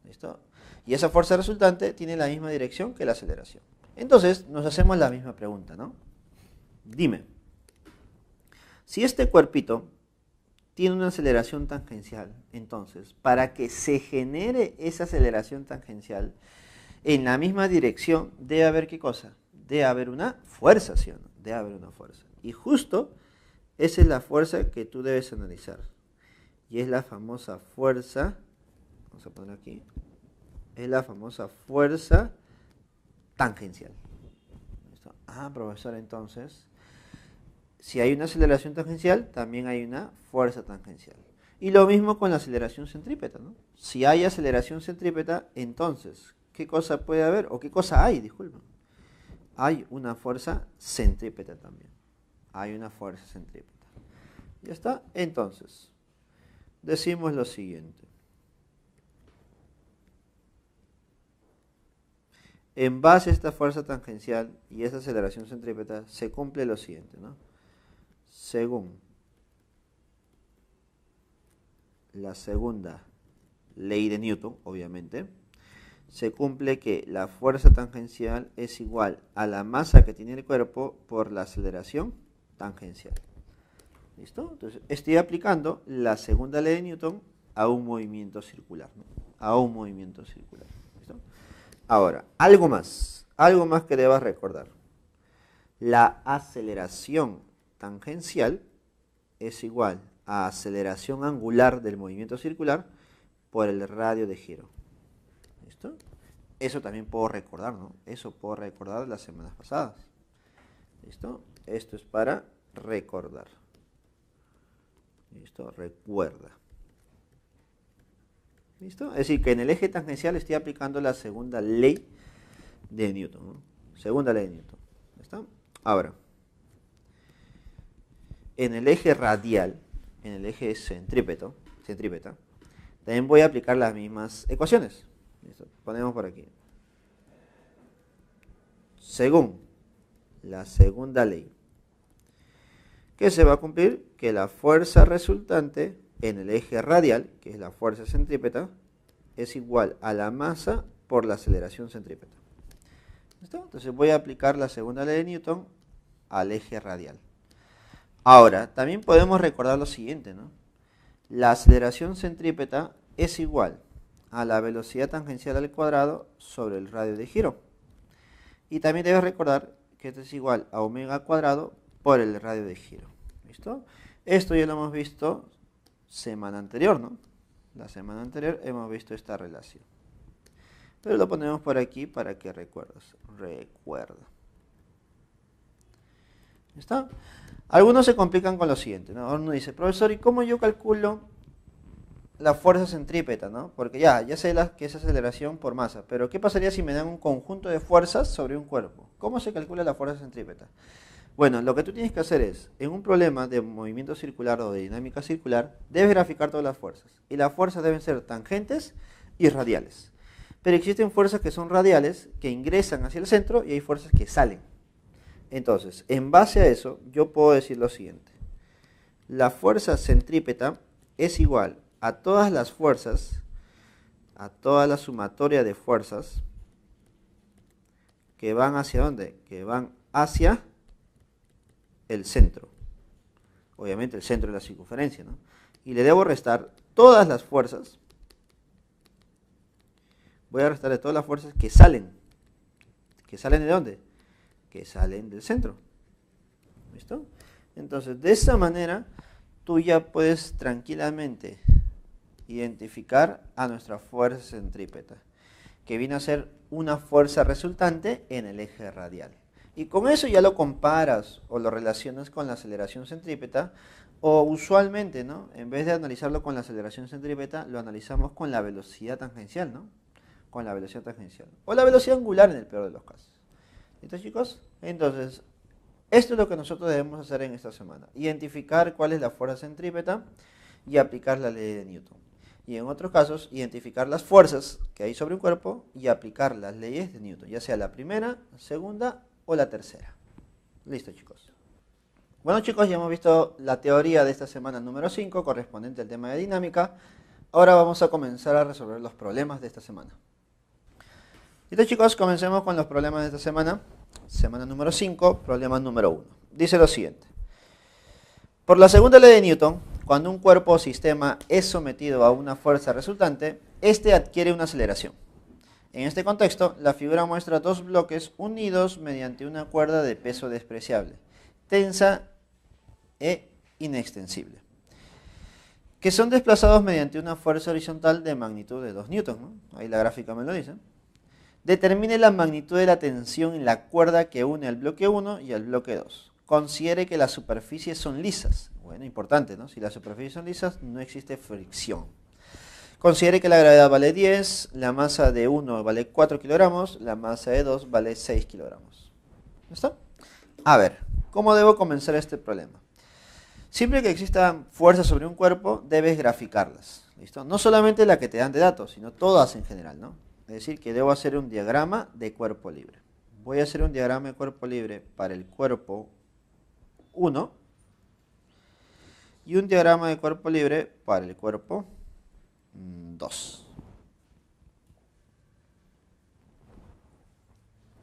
¿Listo? Y esa fuerza resultante tiene la misma dirección que la aceleración. Entonces, nos hacemos la misma pregunta, ¿no? Dime, si este cuerpito tiene una aceleración tangencial, entonces, para que se genere esa aceleración tangencial en la misma dirección, debe haber ¿qué cosa? Debe haber una fuerza, ¿sí o no? Debe haber una fuerza. Y justo esa es la fuerza que tú debes analizar. Y es la famosa fuerza, vamos a poner aquí, es la famosa fuerza tangencial. ¿Listo? Ah, profesor, entonces, si hay una aceleración tangencial, también hay una fuerza tangencial. Y lo mismo con la aceleración centrípeta, ¿no? Si hay aceleración centrípeta, entonces, ¿qué cosa puede haber? ¿O qué cosa hay? Disculpa. Hay una fuerza centrípeta también. Hay una fuerza centrípeta. ¿Ya está? Entonces, decimos lo siguiente. En base a esta fuerza tangencial y esta aceleración centrípeta, se cumple lo siguiente, ¿no? Según la segunda ley de Newton, obviamente, se cumple que la fuerza tangencial es igual a la masa que tiene el cuerpo por la aceleración tangencial. ¿Listo? Entonces, estoy aplicando la segunda ley de Newton a un movimiento circular, ¿no? A un movimiento circular. ¿Listo? Ahora, algo más que debas recordar. La aceleración tangencial es igual a aceleración angular del movimiento circular por el radio de giro. ¿Listo? Eso también puedo recordar, ¿no? Eso puedo recordar de las semanas pasadas. ¿Listo? Esto es para recordar. ¿Listo? Recuerda. ¿Listo? Es decir, que en el eje tangencial estoy aplicando la segunda ley de Newton, ¿no? Segunda ley de Newton. ¿Listo? Ahora, en el eje radial, en el eje centrípeta, también voy a aplicar las mismas ecuaciones. ¿Listo? Ponemos por aquí. Según la segunda ley, ¿qué se va a cumplir? Que la fuerza resultante en el eje radial, que es la fuerza centrípeta, es igual a la masa por la aceleración centrípeta. ¿Listo? Entonces voy a aplicar la segunda ley de Newton al eje radial. Ahora, también podemos recordar lo siguiente, ¿no? La aceleración centrípeta es igual a la velocidad tangencial al cuadrado sobre el radio de giro. Y también debes recordar que esto es igual a omega cuadrado por el radio de giro. ¿Listo? Esto ya lo hemos visto semana anterior, ¿no? La semana anterior hemos visto esta relación. Pero lo ponemos por aquí para que recuerdes. Recuerda. ¿Listo? Algunos se complican con lo siguiente, ¿no? Uno dice, profesor, ¿y cómo yo calculo la fuerza centrípeta, ¿no? Porque ya sé que es aceleración por masa, pero ¿qué pasaría si me dan un conjunto de fuerzas sobre un cuerpo? ¿Cómo se calcula la fuerza centrípeta? Bueno, lo que tú tienes que hacer es, en un problema de movimiento circular o de dinámica circular, debes graficar todas las fuerzas. Y las fuerzas deben ser tangentes y radiales. Pero existen fuerzas que son radiales, que ingresan hacia el centro, y hay fuerzas que salen. Entonces, en base a eso, yo puedo decir lo siguiente. La fuerza centrípeta es igual a todas las fuerzas, a toda la sumatoria de fuerzas que van hacia ¿dónde? Que van hacia el centro. Obviamente el centro de la circunferencia, ¿no? Y le debo restar todas las fuerzas. Voy a restarle todas las fuerzas que salen. ¿Que salen de dónde? Que salen del centro. ¿Listo? Entonces, de esa manera, tú ya puedes tranquilamente identificar a nuestra fuerza centrípeta, que viene a ser una fuerza resultante en el eje radial. Y con eso ya lo comparas o lo relacionas con la aceleración centrípeta, o usualmente, ¿no? En vez de analizarlo con la aceleración centrípeta, lo analizamos con la velocidad tangencial, ¿no? Con la velocidad tangencial. O la velocidad angular en el peor de los casos. ¿Listo, chicos? Entonces, Esto es lo que nosotros debemos hacer en esta semana. Identificar cuál es la fuerza centrípeta y aplicar la ley de Newton. Y en otros casos, identificar las fuerzas que hay sobre un cuerpo y aplicar las leyes de Newton, ya sea la primera, segunda o la tercera. Listo, chicos. Bueno, chicos, ya hemos visto la teoría de esta semana número 5, correspondiente al tema de dinámica. Ahora vamos a comenzar a resolver los problemas de esta semana. Listo, chicos, comencemos con los problemas de esta semana. Semana número 5, problema número 1. Dice lo siguiente. Por la segunda ley de Newton, cuando un cuerpo o sistema es sometido a una fuerza resultante, éste adquiere una aceleración. En este contexto, la figura muestra dos bloques unidos mediante una cuerda de peso despreciable, tensa e inextensible, que son desplazados mediante una fuerza horizontal de magnitud de 2 newtons, ¿no? Ahí la gráfica me lo dice. Determine la magnitud de la tensión en la cuerda que une al bloque 1 y al bloque 2. Considere que las superficies son lisas. Bueno, importante, ¿no? Si las superficies son lisas, no existe fricción. Considere que la gravedad vale 10, la masa de 1 vale 4 kilogramos, la masa de 2 vale 6 kilogramos. ¿Listo? A ver, ¿cómo debo comenzar este problema? Siempre que existan fuerzas sobre un cuerpo, debes graficarlas. ¿Listo? No solamente la que te dan de datos, sino todas en general, ¿no? Es decir, que debo hacer un diagrama de cuerpo libre. Voy a hacer un diagrama de cuerpo libre para el cuerpo 1 y un diagrama de cuerpo libre para el cuerpo 2.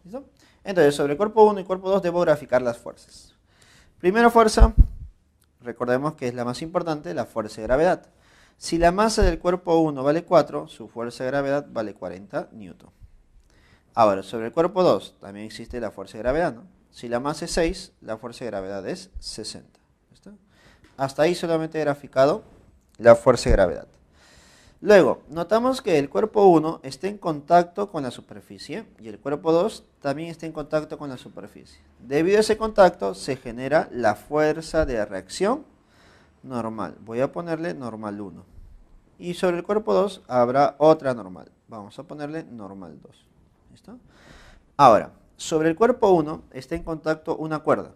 ¿Listo? Entonces, sobre el cuerpo 1 y cuerpo 2 debo graficar las fuerzas. Primera fuerza, recordemos que es la más importante, la fuerza de gravedad. Si la masa del cuerpo 1 vale 4, su fuerza de gravedad vale 40 newton. Ahora, sobre el cuerpo 2 también existe la fuerza de gravedad, ¿no? Si la masa es 6, la fuerza de gravedad es 60. ¿Listo? Hasta ahí solamente he graficado la fuerza de gravedad. Luego, notamos que el cuerpo 1 está en contacto con la superficie y el cuerpo 2 también está en contacto con la superficie. Debido a ese contacto se genera la fuerza de reacción normal. Voy a ponerle normal 1. Y sobre el cuerpo 2 habrá otra normal. Vamos a ponerle normal 2. ¿Listo? Ahora, sobre el cuerpo 1 está en contacto una cuerda.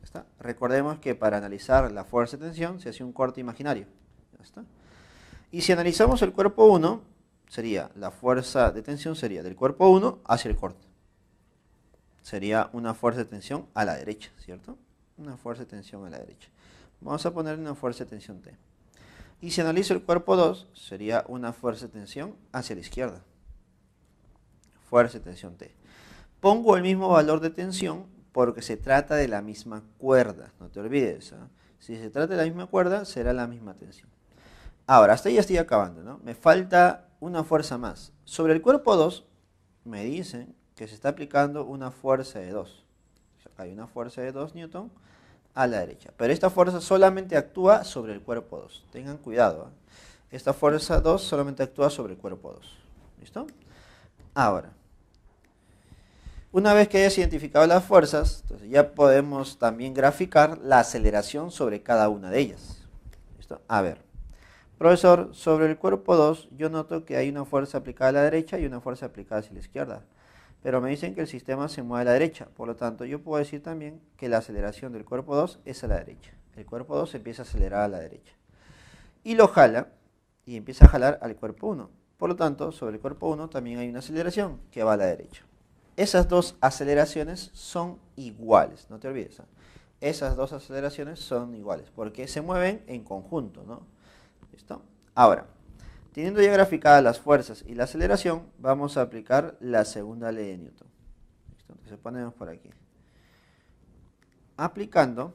¿Está? Recordemos que para analizar la fuerza de tensión se hace un corte imaginario. ¿Está? Y si analizamos el cuerpo 1, la fuerza de tensión sería del cuerpo 1 hacia el corte. Sería una fuerza de tensión a la derecha, ¿cierto? Una fuerza de tensión a la derecha. Vamos a ponerle una fuerza de tensión T. Y si analizo el cuerpo 2, sería una fuerza de tensión hacia la izquierda. Fuerza de tensión T. Pongo el mismo valor de tensión porque se trata de la misma cuerda. No te olvides, ¿eh? Si se trata de la misma cuerda, será la misma tensión. Ahora, hasta ahí ya estoy acabando, ¿no? Me falta una fuerza más. Sobre el cuerpo 2, me dicen que se está aplicando una fuerza de 2. Hay una fuerza de 2 newton a la derecha. Pero esta fuerza solamente actúa sobre el cuerpo 2. Tengan cuidado, ¿eh? Esta fuerza 2 solamente actúa sobre el cuerpo 2. ¿Listo? Ahora, una vez que hayas identificado las fuerzas, entonces ya podemos también graficar la aceleración sobre cada una de ellas. ¿Listo? A ver, profesor, sobre el cuerpo 2 yo noto que hay una fuerza aplicada a la derecha y una fuerza aplicada hacia la izquierda. Pero me dicen que el sistema se mueve a la derecha, por lo tanto yo puedo decir también que la aceleración del cuerpo 2 es a la derecha. El cuerpo 2 empieza a acelerar a la derecha. Y lo jala, y empieza a jalar al cuerpo 1. Por lo tanto, sobre el cuerpo 1 también hay una aceleración que va a la derecha. Esas dos aceleraciones son iguales, no te olvides, ¿eh? Esas dos aceleraciones son iguales, porque se mueven en conjunto, ¿no? ¿Listo? Ahora, teniendo ya graficadas las fuerzas y la aceleración, vamos a aplicar la segunda ley de Newton. ¿Listo? Entonces ponemos por aquí. Aplicando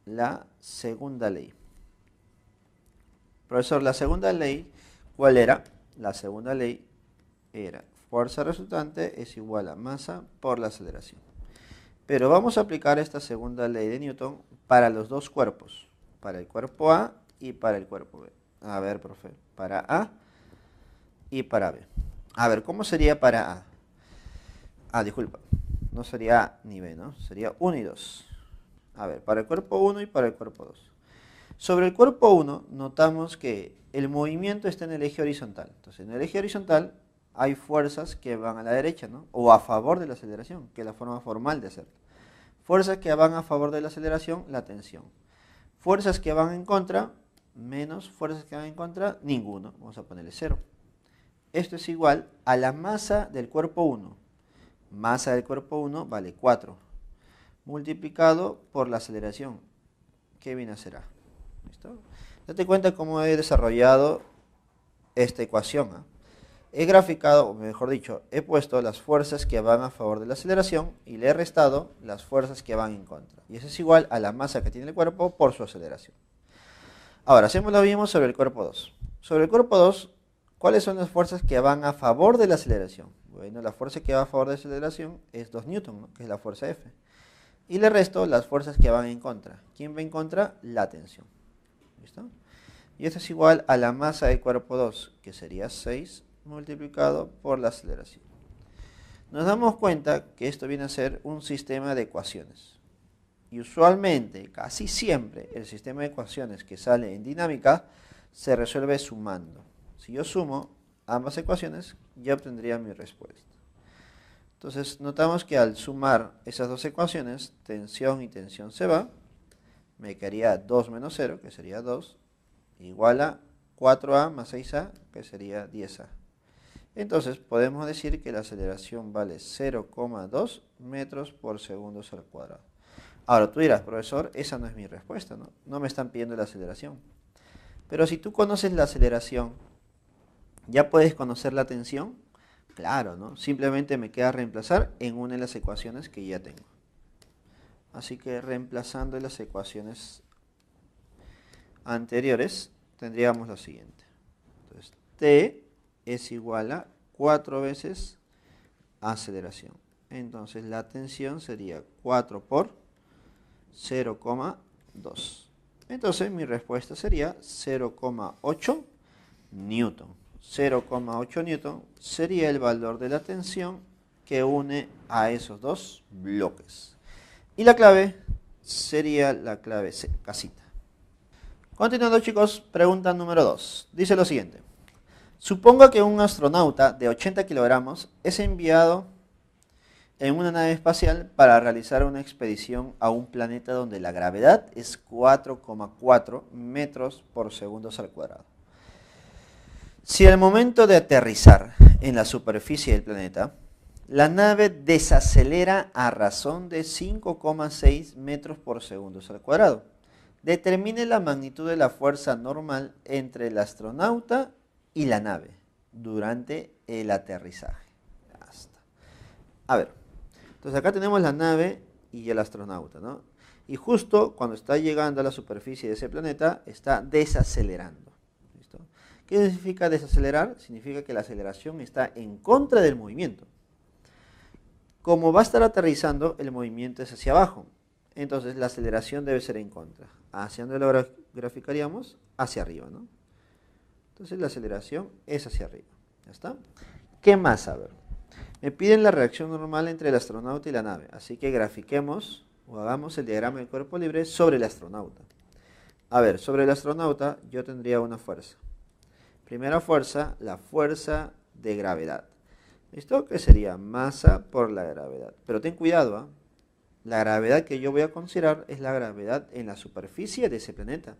la segunda ley. Profesor, la segunda ley, ¿cuál era? La segunda ley era fuerza resultante es igual a masa por la aceleración. Pero vamos a aplicar esta segunda ley de Newton para los dos cuerpos, para el cuerpo A y para el cuerpo B. A ver, profe, para A y para B. A ver, ¿cómo sería para A? Ah, disculpa, no sería A ni B, ¿no? Sería 1 y 2. A ver, para el cuerpo 1 y para el cuerpo 2. Sobre el cuerpo 1 notamos que el movimiento está en el eje horizontal. Entonces, en el eje horizontal hay fuerzas que van a la derecha, ¿no? O a favor de la aceleración, que es la forma formal de hacerlo. Fuerzas que van a favor de la aceleración, la tensión. Fuerzas que van en contra, menos fuerzas que van en contra, ninguno. Vamos a ponerle 0. Esto es igual a la masa del cuerpo 1. Masa del cuerpo 1 vale 4. Multiplicado por la aceleración. ¿Qué viene a ser A? ¿Listo? Date cuenta cómo he desarrollado esta ecuación. He graficado, o mejor dicho, he puesto las fuerzas que van a favor de la aceleración y le he restado las fuerzas que van en contra. Y eso es igual a la masa que tiene el cuerpo por su aceleración. Ahora, hacemos lo mismo sobre el cuerpo 2. Sobre el cuerpo 2, ¿cuáles son las fuerzas que van a favor de la aceleración? Bueno, la fuerza que va a favor de la aceleración es 2 newton, ¿no? Que es la fuerza F. Y le resto las fuerzas que van en contra. ¿Quién va en contra? La tensión. ¿Listo? Y esto es igual a la masa del cuerpo 2, que sería 6 multiplicado por la aceleración. Nos damos cuenta que esto viene a ser un sistema de ecuaciones. Y usualmente, casi siempre, el sistema de ecuaciones que sale en dinámica se resuelve sumando. Si yo sumo ambas ecuaciones, ya obtendría mi respuesta. Entonces, notamos que al sumar esas dos ecuaciones, tensión y tensión se va, me quedaría 2 menos 0, que sería 2, igual a 4a más 6a, que sería 10a. Entonces, podemos decir que la aceleración vale 0,2 metros por segundo al cuadrado. Ahora, tú dirás, profesor, esa no es mi respuesta, ¿no? No me están pidiendo la aceleración. Pero si tú conoces la aceleración, ¿ya puedes conocer la tensión? Claro, ¿no? Simplemente me queda reemplazar en una de las ecuaciones que ya tengo. Así que reemplazando las ecuaciones anteriores, tendríamos lo siguiente. Entonces, T es igual a 4 veces aceleración. Entonces, la tensión sería 4 por 0,2. Entonces, mi respuesta sería 0,8 newton. 0,8 newton sería el valor de la tensión que une a esos dos bloques. Y la clave sería la clave C, casita. Continuando, chicos, pregunta número 2. Dice lo siguiente. Suponga que un astronauta de 80 kilogramos es enviado en una nave espacial para realizar una expedición a un planeta donde la gravedad es 4,4 metros por segundo al cuadrado. Si al momento de aterrizar en la superficie del planeta, la nave desacelera a razón de 5,6 metros por segundo al cuadrado, determine la magnitud de la fuerza normal entre el astronauta y la nave durante el aterrizaje. Basta. A ver, entonces acá tenemos la nave y el astronauta, ¿no? Y justo cuando está llegando a la superficie de ese planeta, está desacelerando. ¿Listo? ¿Qué significa desacelerar? Significa que la aceleración está en contra del movimiento. Como va a estar aterrizando, el movimiento es hacia abajo. Entonces la aceleración debe ser en contra. ¿Hacia dónde lo graficaríamos? Hacia arriba, ¿no? Entonces la aceleración es hacia arriba. ¿Ya está? ¿Qué más? A ver. Me piden la reacción normal entre el astronauta y la nave. Así que grafiquemos o hagamos el diagrama del cuerpo libre sobre el astronauta. A ver, sobre el astronauta yo tendría una fuerza. Primera fuerza, la fuerza de gravedad. ¿Listo? Que sería masa por la gravedad. Pero ten cuidado, ¿eh? La gravedad que yo voy a considerar es la gravedad en la superficie de ese planeta.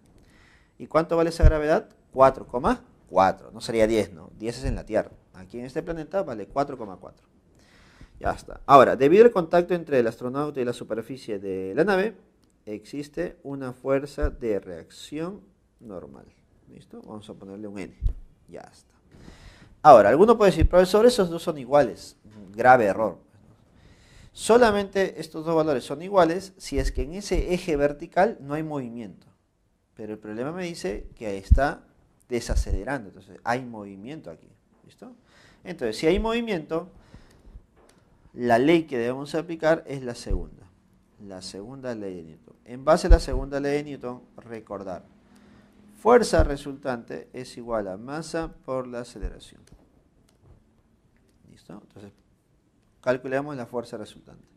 ¿Y cuánto vale esa gravedad? 4,4. No sería 10, ¿no? 10 es en la Tierra. Aquí en este planeta vale 4,4. Ya está. Ahora, debido al contacto entre el astronauta y la superficie de la nave, existe una fuerza de reacción normal. ¿Listo? Vamos a ponerle un N. Ya está. Ahora, alguno puede decir, profesor, esos dos son iguales. Grave error. Solamente estos dos valores son iguales si es que en ese eje vertical no hay movimiento. Pero el problema me dice que está desacelerando. Entonces, hay movimiento aquí. ¿Listo? Entonces, si hay movimiento, la ley que debemos aplicar es la segunda. La segunda ley de Newton. En base a la segunda ley de Newton, recordar. Fuerza resultante es igual a masa por la aceleración. ¿Listo? Entonces, calculemos la fuerza resultante.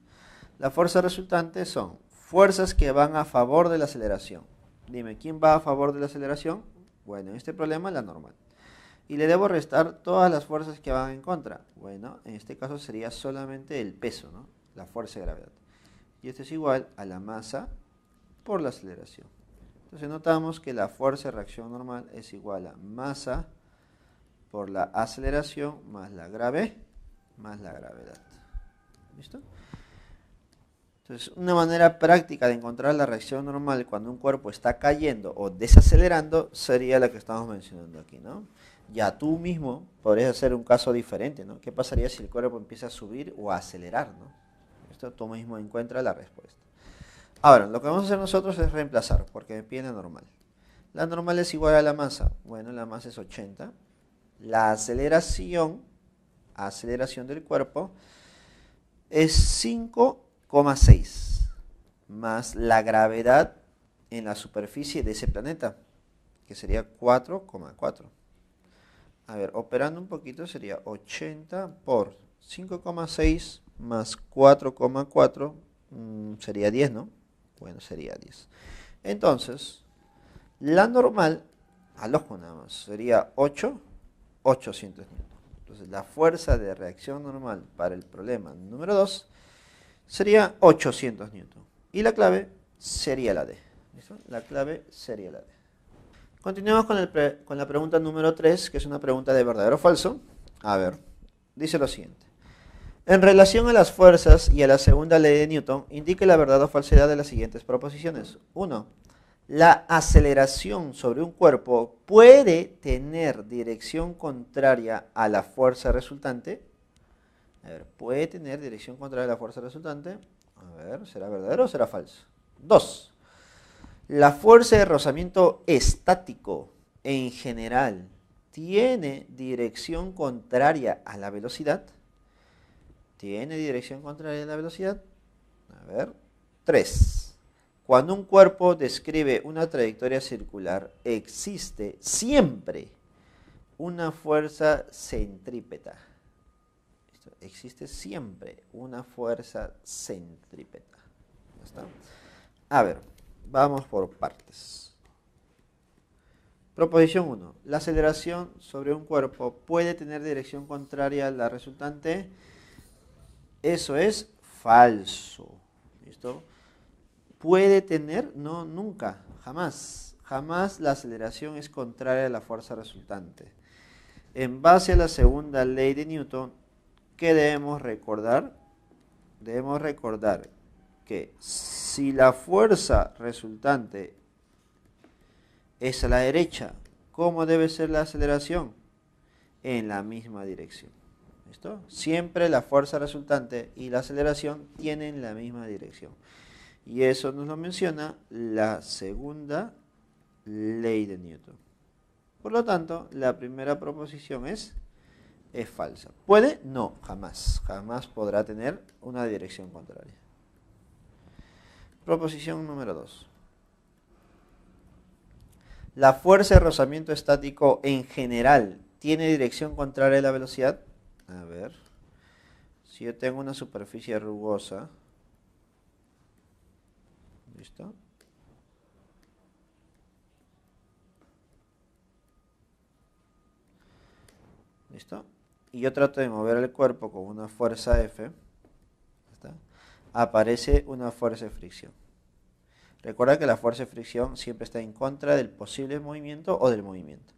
La fuerza resultante son fuerzas que van a favor de la aceleración. Dime, ¿quién va a favor de la aceleración? Bueno, en este problema la normal. y le debo restar todas las fuerzas que van en contra. Bueno, en este caso sería solamente el peso, ¿no? La fuerza de gravedad. Y esto es igual a la masa por la aceleración. Entonces notamos que la fuerza de reacción normal es igual a masa por la aceleración más la gravedad. ¿Listo? Entonces, una manera práctica de encontrar la reacción normal cuando un cuerpo está cayendo o desacelerando sería la que estamos mencionando aquí, ¿no? Ya tú mismo podrías hacer un caso diferente, ¿no? ¿Qué pasaría si el cuerpo empieza a subir o a acelerar, ¿no? Esto tú mismo encuentras la respuesta. Ahora, lo que vamos a hacer nosotros es reemplazar, porque me pide la normal. La normal es igual a la masa. Bueno, la masa es 80. La aceleración del cuerpo es 5,6 más la gravedad en la superficie de ese planeta, que sería 4,4. A ver, operando un poquito sería 80 por 5,6 más 4,4, sería 10, ¿no? Bueno, sería 10. Entonces, la normal, al ojo nada más, sería 800 newton. Entonces, la fuerza de reacción normal para el problema número 2 sería 800 newton. Y la clave sería la D. ¿Listo? La clave sería la D. Continuamos con la pregunta número 3, que es una pregunta de verdadero o falso. A ver, dice lo siguiente. En relación a las fuerzas y a la segunda ley de Newton, indique la verdad o falsedad de las siguientes proposiciones. 1. La aceleración sobre un cuerpo puede tener dirección contraria a la fuerza resultante. A ver, puede tener dirección contraria a la fuerza resultante. A ver, ¿será verdadero o será falso? 2. La fuerza de rozamiento estático en general tiene dirección contraria a la velocidad. ¿Tiene dirección contraria a la velocidad? A ver. 3. Cuando un cuerpo describe una trayectoria circular, existe siempre una fuerza centrípeta. Existe siempre una fuerza centrípeta. ¿Ya está? A ver, vamos por partes. Proposición 1. La aceleración sobre un cuerpo puede tener dirección contraria a la resultante. Eso es falso. ¿Listo? ¿Puede tener? No, nunca, jamás. Jamás la aceleración es contraria a la fuerza resultante. En base a la segunda ley de Newton, ¿qué debemos recordar? Debemos recordar que si la fuerza resultante es a la derecha, ¿cómo debe ser la aceleración? En la misma dirección. ¿Listo? Siempre la fuerza resultante y la aceleración tienen la misma dirección. Y eso nos lo menciona la segunda ley de Newton. Por lo tanto, la primera proposición es falsa. ¿Puede? No, jamás. Jamás podrá tener una dirección contraria. Proposición número 2. La fuerza de rozamiento estático en general tiene dirección contraria a la velocidad. A ver, si yo tengo una superficie rugosa, ¿listo? ¿Listo? Y yo trato de mover el cuerpo con una fuerza F, ¿está? Aparece una fuerza de fricción. Recuerda que la fuerza de fricción siempre está en contra del posible movimiento o del movimiento.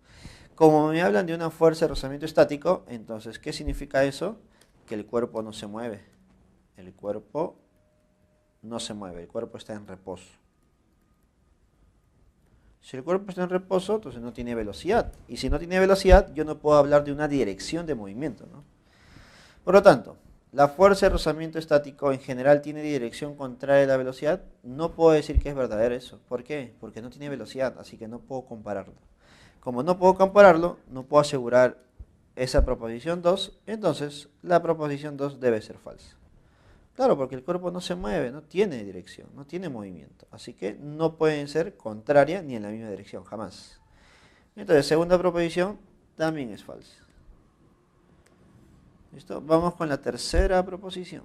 Como me hablan de una fuerza de rozamiento estático, entonces, ¿qué significa eso? Que el cuerpo no se mueve. El cuerpo no se mueve, el cuerpo está en reposo. Si el cuerpo está en reposo, entonces no tiene velocidad. Y si no tiene velocidad, yo no puedo hablar de una dirección de movimiento, ¿no? Por lo tanto, la fuerza de rozamiento estático en general tiene dirección contraria a la velocidad. No puedo decir que es verdadero eso. ¿Por qué? Porque no tiene velocidad, así que no puedo compararlo. Como no puedo compararlo, no puedo asegurar esa proposición 2, entonces la proposición 2 debe ser falsa. Claro, porque el cuerpo no se mueve, no tiene dirección, no tiene movimiento. Así que no pueden ser contrarias ni en la misma dirección, jamás. Entonces, segunda proposición también es falsa. ¿Listo? Vamos con la tercera proposición.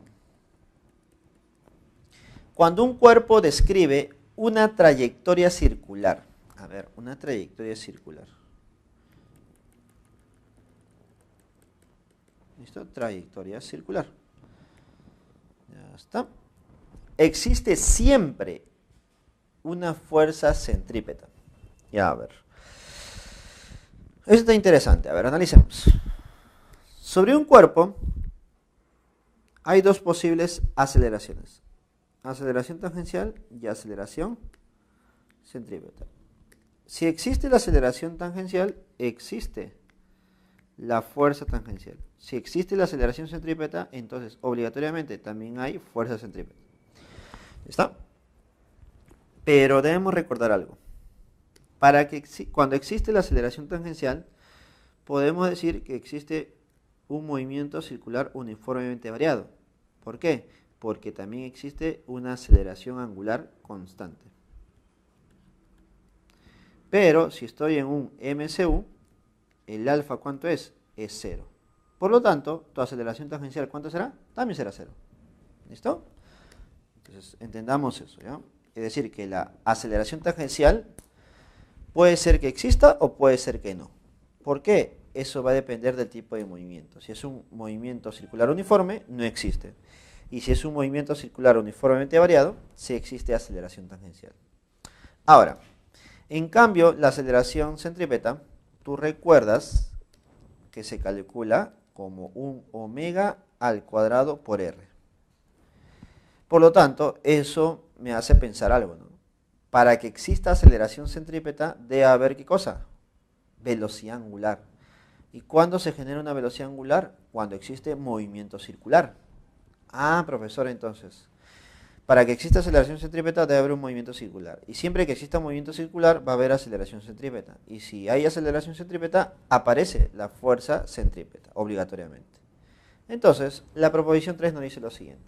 Cuando un cuerpo describe una trayectoria circular, a ver, una trayectoria circular. ¿Listo? Trayectoria circular. Ya está. Existe siempre una fuerza centrípeta. Ya, a ver. Esto está interesante. A ver, analicemos. Sobre un cuerpo hay dos posibles aceleraciones. Aceleración tangencial y aceleración centrípeta. Si existe la aceleración tangencial, existe la fuerza tangencial. Si existe la aceleración centrípeta, entonces obligatoriamente también hay fuerza centrípeta. ¿Está? Pero debemos recordar algo. Cuando existe la aceleración tangencial, podemos decir que existe un movimiento circular uniformemente variado. ¿Por qué? Porque también existe una aceleración angular constante. Pero si estoy en un MCU, el alfa, ¿cuánto es? Es 0. Por lo tanto, tu aceleración tangencial, ¿cuánto será? También será 0. ¿Listo? Entonces, entendamos eso, ¿ya? Es decir, que la aceleración tangencial puede ser que exista o puede ser que no. ¿Por qué? Eso va a depender del tipo de movimiento. Si es un movimiento circular uniforme, no existe. Y si es un movimiento circular uniformemente variado, sí existe aceleración tangencial. Ahora, en cambio, la aceleración centrípeta, tú recuerdas que se calcula como un omega al cuadrado por r. Por lo tanto, eso me hace pensar algo, ¿no? Para que exista aceleración centrípeta, debe haber ¿qué cosa? Velocidad angular. ¿Y cuándo se genera una velocidad angular? Cuando existe movimiento circular. Ah, profesor, entonces, para que exista aceleración centrípeta debe haber un movimiento circular. Y siempre que exista movimiento circular va a haber aceleración centrípeta. Y si hay aceleración centrípeta, aparece la fuerza centrípeta, obligatoriamente. Entonces, la proposición 3 nos dice lo siguiente.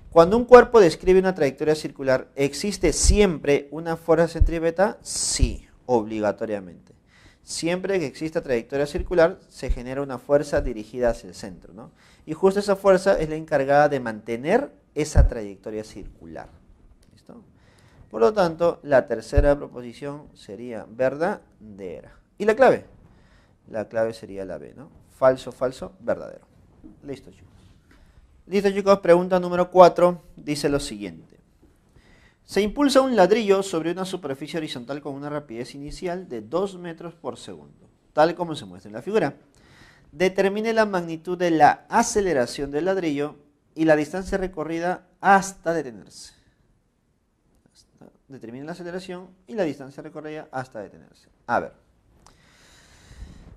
Cuando un cuerpo describe una trayectoria circular, ¿existe siempre una fuerza centrípeta? Sí, obligatoriamente. Siempre que exista trayectoria circular, se genera una fuerza dirigida hacia el centro, ¿no? Y justo esa fuerza es la encargada de mantener esa trayectoria circular. ¿Listo? Por lo tanto, la tercera proposición sería verdadera. ¿Y la clave? La clave sería la B, ¿no? Falso, falso, verdadero. Listo, chicos. Listo, chicos. Pregunta número 4 dice lo siguiente. Se impulsa un ladrillo sobre una superficie horizontal con una rapidez inicial de 2 metros por segundo, tal como se muestra en la figura. Determine la magnitud de la aceleración del ladrillo y la distancia recorrida hasta detenerse. Determine la aceleración y la distancia recorrida hasta detenerse. A ver.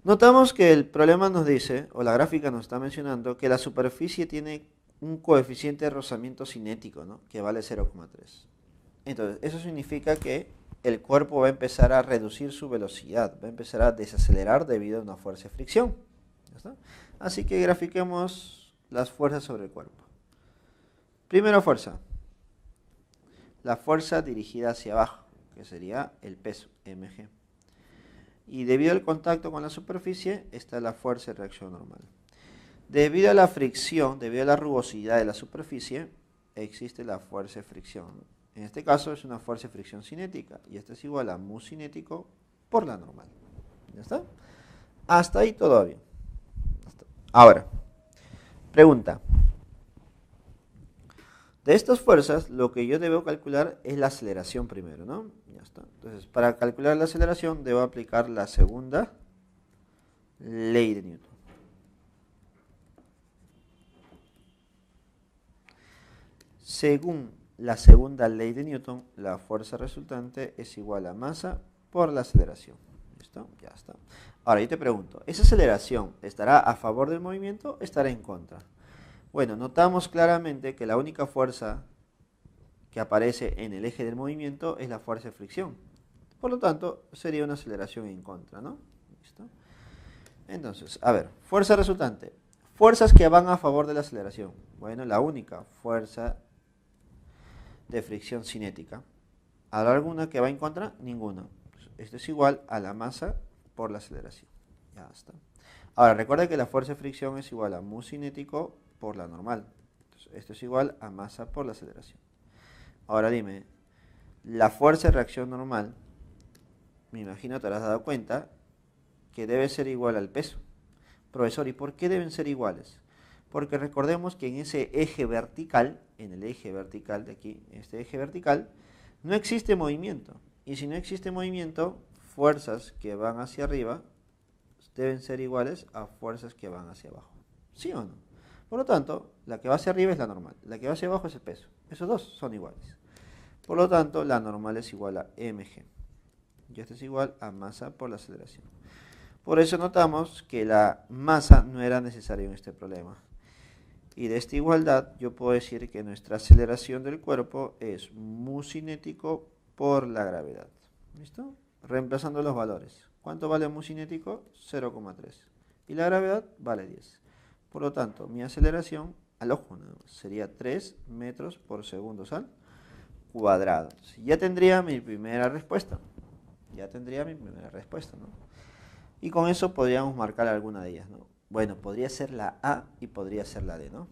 Notamos que el problema nos dice, o la gráfica nos está mencionando, que la superficie tiene un coeficiente de rozamiento cinético, ¿no? Que vale 0,3. Entonces, eso significa que el cuerpo va a empezar a reducir su velocidad, va a empezar a desacelerar debido a una fuerza de fricción. ¿Ya está? Así que grafiquemos las fuerzas sobre el cuerpo. Primera fuerza, la fuerza dirigida hacia abajo, que sería el peso, mg. Y debido al contacto con la superficie, está la fuerza de reacción normal. Debido a la fricción, debido a la rugosidad de la superficie, existe la fuerza de fricción. En este caso es una fuerza de fricción cinética, y esto es igual a mu cinético por la normal. ¿Ya está? Hasta ahí todo bien. Ahora, pregunta. De estas fuerzas, lo que yo debo calcular es la aceleración primero, ¿no? Ya está. Entonces, para calcular la aceleración, debo aplicar la segunda ley de Newton. Según la segunda ley de Newton, la fuerza resultante es igual a masa por la aceleración. ¿Listo? Ya está. Ahora, yo te pregunto, ¿esa aceleración estará a favor del movimiento o estará en contra? Bueno, notamos claramente que la única fuerza que aparece en el eje del movimiento es la fuerza de fricción. Por lo tanto, sería una aceleración en contra, ¿no? ¿Listo? Entonces, a ver, fuerza resultante. Fuerzas que van a favor de la aceleración. Bueno, la única fuerza de fricción cinética. ¿Habrá alguna que va en contra? Ninguna. Esto es igual a la masa por la aceleración. Ya está. Ahora, recuerda que la fuerza de fricción es igual a mu cinético por la normal. Entonces, esto es igual a masa por la aceleración. Ahora dime, la fuerza de reacción normal, me imagino te habrás dado cuenta que debe ser igual al peso. Profesor, ¿y por qué deben ser iguales? Porque recordemos que en ese eje vertical, en el eje vertical de aquí, este eje vertical, no existe movimiento. Y si no existe movimiento, fuerzas que van hacia arriba deben ser iguales a fuerzas que van hacia abajo. ¿Sí o no? Por lo tanto, la que va hacia arriba es la normal, la que va hacia abajo es el peso. Esos dos son iguales. Por lo tanto, la normal es igual a mg. Y esto es igual a masa por la aceleración. Por eso notamos que la masa no era necesaria en este problema. Y de esta igualdad yo puedo decir que nuestra aceleración del cuerpo es mu cinético por la gravedad. ¿Listo? Reemplazando los valores. ¿Cuánto vale mu cinético? 0,3. Y la gravedad vale 10. Por lo tanto, mi aceleración al ojo sería 3 metros por segundo al cuadrado. Entonces, ya tendría mi primera respuesta. ¿No? Y con eso podríamos marcar alguna de ellas, ¿no? Bueno, podría ser la A y podría ser la D, ¿no?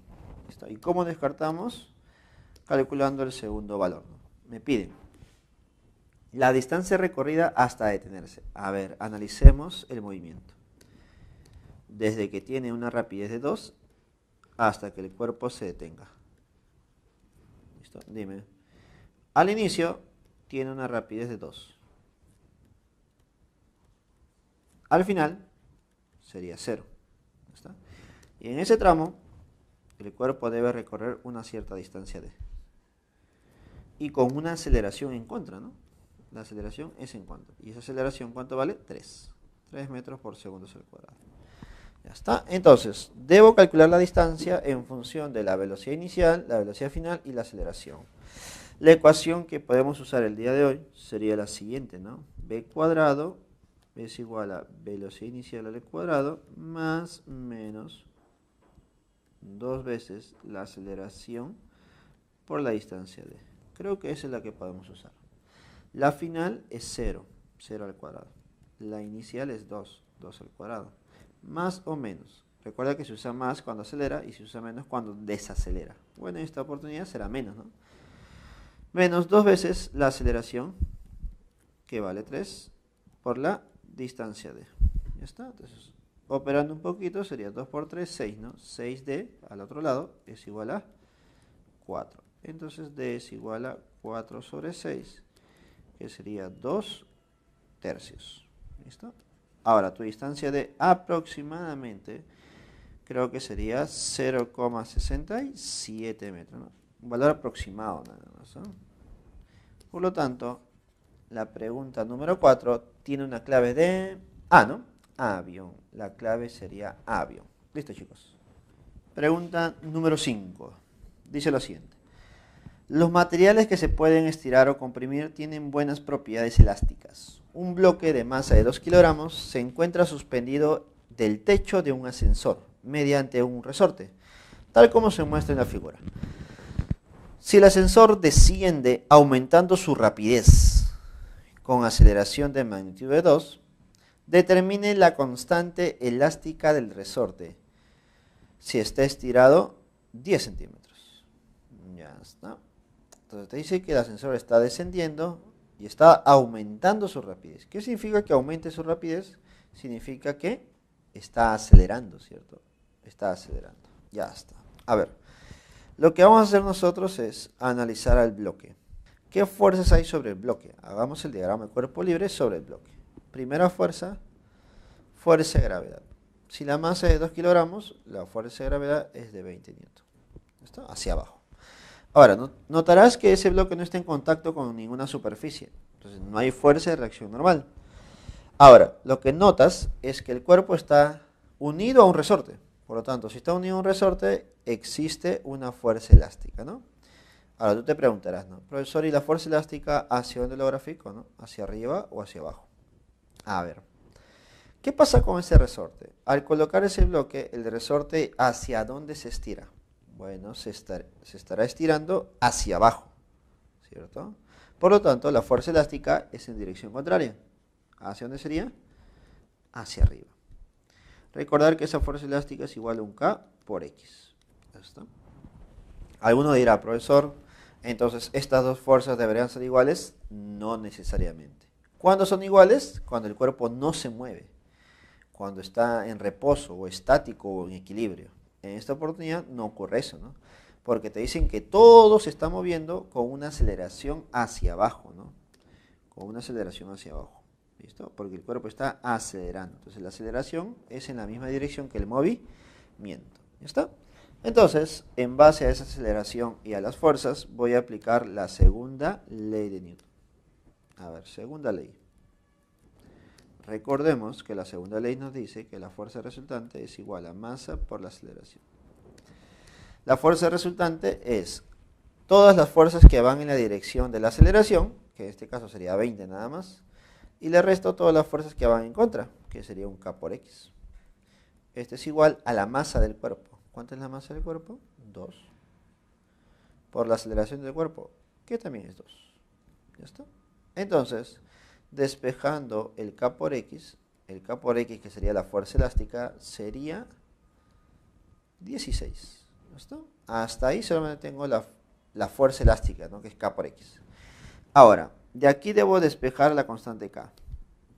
¿Listo? ¿Y cómo descartamos? Calculando el segundo valor, ¿no? Me piden la distancia recorrida hasta detenerse. A ver, analicemos el movimiento. Desde que tiene una rapidez de 2 hasta que el cuerpo se detenga. ¿Listo? Dime. Al inicio tiene una rapidez de 2. Al final sería 0. ¿Está? Y en ese tramo el cuerpo debe recorrer una cierta distancia d. Y con una aceleración en contra, ¿no? La aceleración es en contra. ¿Y esa aceleración cuánto vale? 3. 3 metros por segundo al cuadrado. Ya está. Entonces, debo calcular la distancia en función de la velocidad inicial, la velocidad final y la aceleración. La ecuación que podemos usar el día de hoy sería la siguiente, ¿no? B cuadrado es igual a velocidad inicial al cuadrado más menos 2 veces la aceleración por la distancia d. Creo que esa es la que podemos usar. La final es 0, 0 al cuadrado. La inicial es 2, 2 al cuadrado. Más o menos. Recuerda que se usa más cuando acelera y se usa menos cuando desacelera. Bueno, en esta oportunidad será menos, ¿no? Menos 2 veces la aceleración, que vale 3, por la distancia d. Ya está. Entonces, operando un poquito, sería 2 por 3, 6, ¿no? 6d al otro lado es igual a 4. Entonces d es igual a 4 sobre 6, que sería 2 tercios. ¿Listo? Ahora, tu distancia de aproximadamente, creo que sería 0,67 metros, ¿no? Un valor aproximado nada más, ¿no? Por lo tanto, la pregunta número 4 tiene una clave de A, ¿no? Avión. La clave sería avión. Listo, chicos. Pregunta número 5. Dice lo siguiente. Los materiales que se pueden estirar o comprimir tienen buenas propiedades elásticas. Un bloque de masa de 2 kilogramos se encuentra suspendido del techo de un ascensor mediante un resorte, tal como se muestra en la figura. Si el ascensor desciende aumentando su rapidez con aceleración de magnitud de 2, determine la constante elástica del resorte si está estirado 10 centímetros. Ya está. Entonces te dice que el ascensor está descendiendo y está aumentando su rapidez. ¿Qué significa que aumente su rapidez? Significa que está acelerando, ¿cierto? Está acelerando. Ya está. A ver, lo que vamos a hacer nosotros es analizar al bloque. ¿Qué fuerzas hay sobre el bloque? Hagamos el diagrama de cuerpo libre sobre el bloque. Primera fuerza, fuerza de gravedad. Si la masa es de 2 kilogramos, la fuerza de gravedad es de 20 newton. ¿Está? Hacia abajo. Ahora, notarás que ese bloque no está en contacto con ninguna superficie. Entonces no hay fuerza de reacción normal. Ahora, lo que notas es que el cuerpo está unido a un resorte. Por lo tanto, si está unido a un resorte, existe una fuerza elástica, ¿no? Ahora tú te preguntarás, ¿no? Profesor, ¿y la fuerza elástica hacia dónde lo grafico, no? ¿Hacia arriba o hacia abajo? A ver, ¿qué pasa con ese resorte? Al colocar ese bloque, el resorte, ¿hacia dónde se estira? Bueno, se estará estirando hacia abajo, ¿cierto? Por lo tanto, la fuerza elástica es en dirección contraria. ¿Hacia dónde sería? Hacia arriba. Recordar que esa fuerza elástica es igual a un K por X. ¿Listo? Alguno dirá, profesor, entonces estas dos fuerzas deberían ser iguales. No necesariamente. ¿Cuándo son iguales? Cuando el cuerpo no se mueve. Cuando está en reposo o estático o en equilibrio. En esta oportunidad no ocurre eso, ¿no? Porque te dicen que todo se está moviendo con una aceleración hacia abajo, ¿no? Con una aceleración hacia abajo. ¿Listo? Porque el cuerpo está acelerando. Entonces la aceleración es en la misma dirección que el movimiento. ¿Ya está? Entonces, en base a esa aceleración y a las fuerzas, voy a aplicar la segunda ley de Newton. A ver, segunda ley. Recordemos que la segunda ley nos dice que la fuerza resultante es igual a masa por la aceleración. La fuerza resultante es todas las fuerzas que van en la dirección de la aceleración, que en este caso sería 20 nada más, y le resto todas las fuerzas que van en contra, que sería un K por X. Este es igual a la masa del cuerpo. ¿Cuánto es la masa del cuerpo? 2. Por la aceleración del cuerpo, que también es 2. ¿Ya está? Entonces, despejando el K por X que sería la fuerza elástica, sería 16. ¿Listo? Hasta ahí solamente tengo la fuerza elástica, ¿no? Que es K por X. Ahora, de aquí debo despejar la constante K,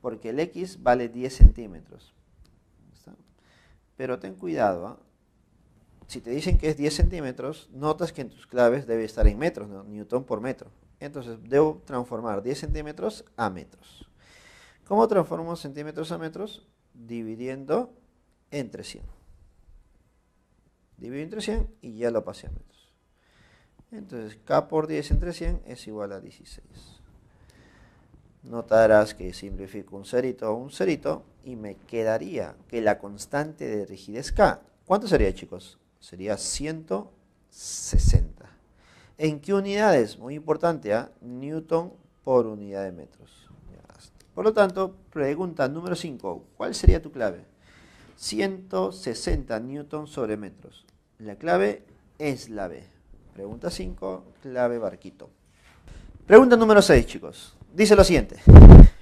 porque el X vale 10 centímetros. ¿Listo? Pero ten cuidado, ¿eh? Si te dicen que es 10 centímetros, notas que en tus claves debe estar en metros, ¿no? Newton por metro. Entonces, debo transformar 10 centímetros a metros. ¿Cómo transformo centímetros a metros? Dividiendo entre 100. Divido entre 100 y ya lo pasé a metros. Entonces, K por 10 entre 100 es igual a 16. Notarás que simplifico un cerito y me quedaría que la constante de rigidez K, ¿cuánto sería, chicos? Sería 160. ¿En qué unidades? Muy importante, ¿eh? Newton por unidad de metros. Por lo tanto, pregunta número 5. ¿Cuál sería tu clave? 160 newton sobre metros. La clave es la B. Pregunta 5, clave barquito. Pregunta número 6, chicos. Dice lo siguiente.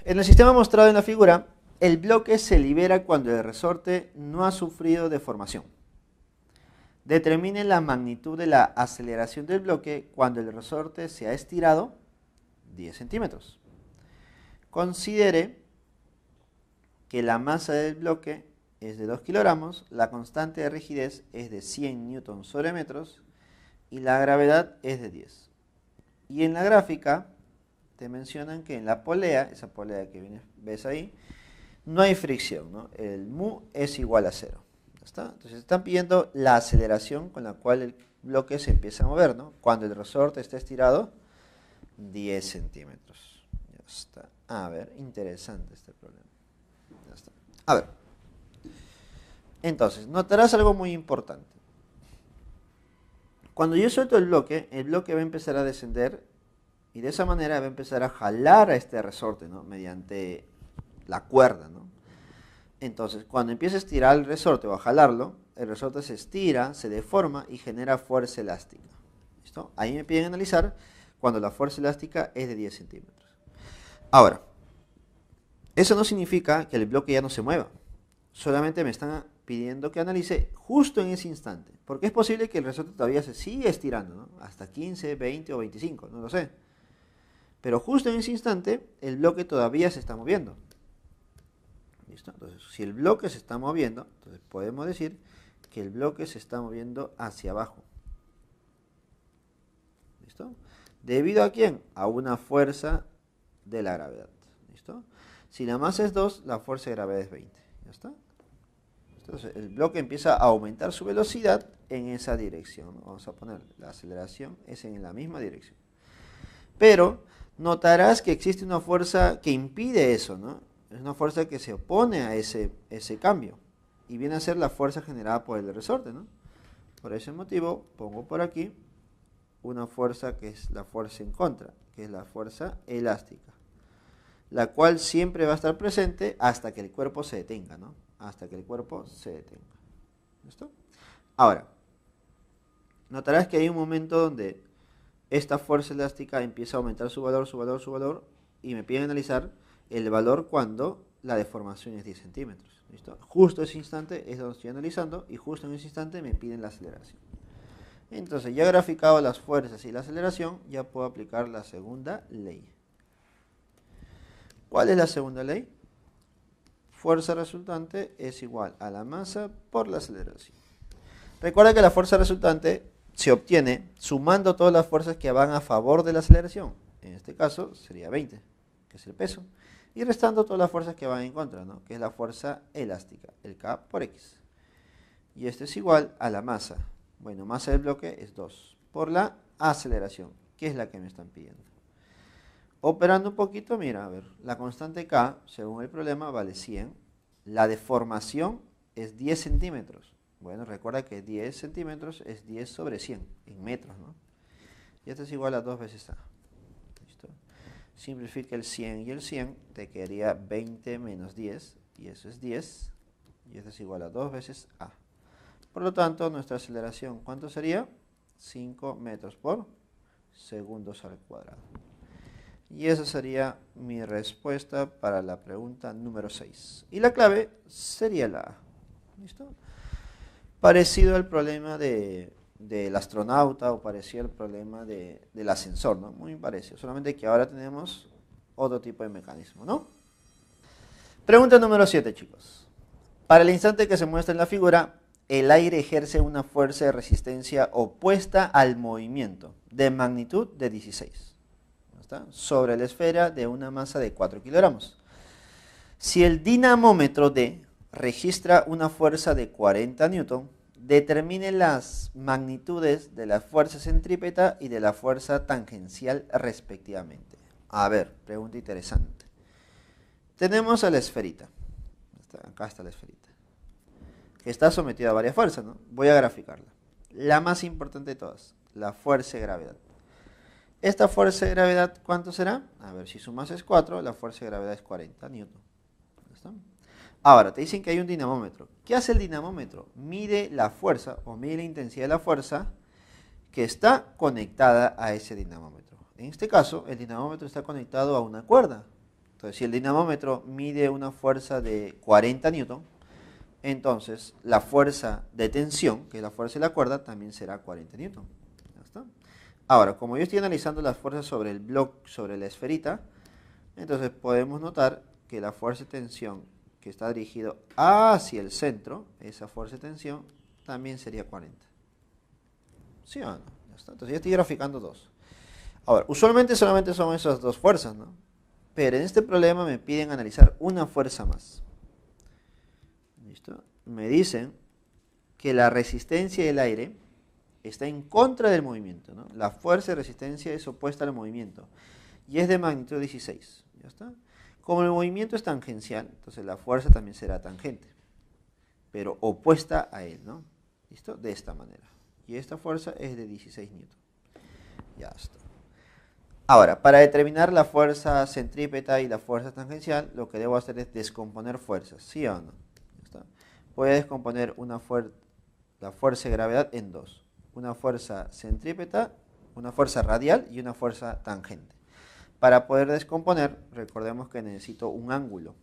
En el sistema mostrado en la figura, el bloque se libera cuando el resorte no ha sufrido deformación. Determine la magnitud de la aceleración del bloque cuando el resorte se ha estirado 10 centímetros. Considere que la masa del bloque es de 2 kilogramos, la constante de rigidez es de 100 newtons sobre metros y la gravedad es de 10. Y en la gráfica te mencionan que en la polea, esa polea que ves ahí, no hay fricción, ¿no? El mu es igual a 0. ¿Está? Entonces están pidiendo la aceleración con la cual el bloque se empieza a mover, ¿no? Cuando el resorte está estirado 10 centímetros. Ya está. A ver, interesante este problema. Ya está. A ver. Entonces, notarás algo muy importante. Cuando yo suelto el bloque va a empezar a descender y de esa manera va a empezar a jalar a este resorte, ¿no? Mediante la cuerda, ¿no? Entonces, cuando empieza a estirar el resorte o a jalarlo, el resorte se estira, se deforma y genera fuerza elástica. ¿Listo? Ahí me piden analizar cuando la fuerza elástica es de 10 centímetros. Ahora, eso no significa que el bloque ya no se mueva. Solamente me están pidiendo que analice justo en ese instante. Porque es posible que el resorte todavía se siga estirando, ¿no? Hasta 15, 20 o 25, no lo sé. Pero justo en ese instante, el bloque todavía se está moviendo. ¿Listo? Entonces, si el bloque se está moviendo, entonces podemos decir que el bloque se está moviendo hacia abajo. ¿Listo? ¿Debido a quién? A una fuerza de la gravedad. ¿Listo? Si la masa es 2, la fuerza de gravedad es 20. ¿Ya está? Entonces, el bloque empieza a aumentar su velocidad en esa dirección. Vamos a poner la aceleración es en la misma dirección. Pero notarás que existe una fuerza que impide eso, ¿no? Es una fuerza que se opone a ese cambio. Y viene a ser la fuerza generada por el resorte, ¿no? Por ese motivo, pongo por aquí una fuerza que es la fuerza en contra, que es la fuerza elástica, la cual siempre va a estar presente hasta que el cuerpo se detenga, ¿no? Hasta que el cuerpo se detenga. ¿Listo? Ahora, notarás que hay un momento donde esta fuerza elástica empieza a aumentar su valor, y me piden analizar el valor cuando la deformación es 10 centímetros. ¿Listo? Justo ese instante es donde estoy analizando y justo en ese instante me piden la aceleración. Entonces, ya he graficado las fuerzas y la aceleración, ya puedo aplicar la segunda ley. ¿Cuál es la segunda ley? Fuerza resultante es igual a la masa por la aceleración. Recuerda que la fuerza resultante se obtiene sumando todas las fuerzas que van a favor de la aceleración. En este caso sería 20, que es el peso. Y restando todas las fuerzas que van en contra, ¿no? Que es la fuerza elástica, el K por X. Y esto es igual a la masa. Bueno, masa del bloque es 2 por la aceleración, que es la que me están pidiendo. Operando un poquito, mira, a ver, la constante K, según el problema, vale 100. La deformación es 10 centímetros. Bueno, recuerda que 10 centímetros es 10 sobre 100 en metros, ¿no? Y esto es igual a 2 veces A. ¿Listo? Simplifica el 100 y el 100, te quedaría 20 menos 10, y eso es 10, y esto es igual a 2 veces A. Por lo tanto, nuestra aceleración, ¿cuánto sería? 5 metros por segundos al cuadrado. Y esa sería mi respuesta para la pregunta número 6. Y la clave sería la A. ¿Listo? Parecido al problema del astronauta o parecido al problema del ascensor, ¿no? Muy parecido, solamente que ahora tenemos otro tipo de mecanismo, ¿no? Pregunta número 7, chicos. Para el instante que se muestra en la figura, el aire ejerce una fuerza de resistencia opuesta al movimiento, de magnitud de 16, ¿está? Sobre la esfera de una masa de 4 kilogramos. Si el dinamómetro D registra una fuerza de 40 newton, determine las magnitudes de la fuerza centrípeta y de la fuerza tangencial respectivamente. A ver, pregunta interesante. Tenemos a la esferita. Acá está la esferita. Que está sometida a varias fuerzas, ¿no? Voy a graficarla. La más importante de todas, la fuerza de gravedad. Esta fuerza de gravedad, ¿cuánto será? A ver, si sumas es 4, la fuerza de gravedad es 40 newton. ¿Está? Ahora, te dicen que hay un dinamómetro. ¿Qué hace el dinamómetro? Mide la fuerza o mide la intensidad de la fuerza que está conectada a ese dinamómetro. En este caso, el dinamómetro está conectado a una cuerda. Entonces, si el dinamómetro mide una fuerza de 40 newton, entonces la fuerza de tensión, que es la fuerza de la cuerda, también será 40 newton. ¿Ya está? Ahora, como yo estoy analizando las fuerzas sobre el bloque, sobre la esferita, entonces podemos notar que la fuerza de tensión que está dirigido hacia el centro, esa fuerza de tensión, también sería 40. ¿Sí o no? Ya está. Entonces ya estoy graficando dos. Ahora, usualmente solamente son esas dos fuerzas, ¿no? Pero en este problema me piden analizar una fuerza más. ¿Listo? Me dicen que la resistencia del aire está en contra del movimiento, ¿no? La fuerza de resistencia es opuesta al movimiento y es de magnitud 16. ¿Ya está? Como el movimiento es tangencial, entonces la fuerza también será tangente, pero opuesta a él, ¿no? ¿Listo? De esta manera. Y esta fuerza es de 16 newton. Ya está. Ahora, para determinar la fuerza centrípeta y la fuerza tangencial, lo que debo hacer es descomponer fuerzas, ¿sí o no? ¿Ya está? Voy a descomponer la fuerza de gravedad en dos. Una fuerza centrípeta, una fuerza radial y una fuerza tangente. Para poder descomponer, recordemos que necesito un ángulo.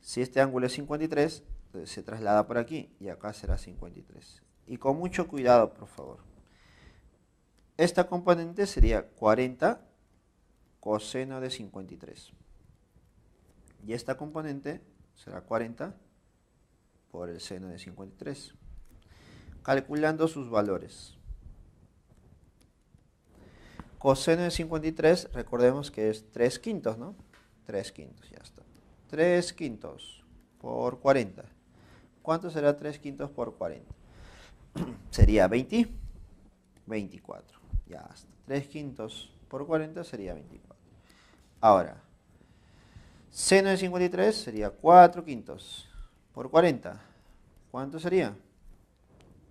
Si este ángulo es 53, entonces se traslada por aquí y acá será 53. Y con mucho cuidado, por favor. Esta componente sería 40 coseno de 53. Y esta componente será 40 por el seno de 53. Calculando sus valores. Coseno de 53, recordemos que es 3 quintos, ¿no? 3 quintos, ya está. 3 quintos por 40. ¿Cuánto será 3 quintos por 40? Sería 24. Ya está. 3 quintos por 40 sería 24. Ahora, seno de 53 sería 4 quintos por 40. ¿Cuánto sería?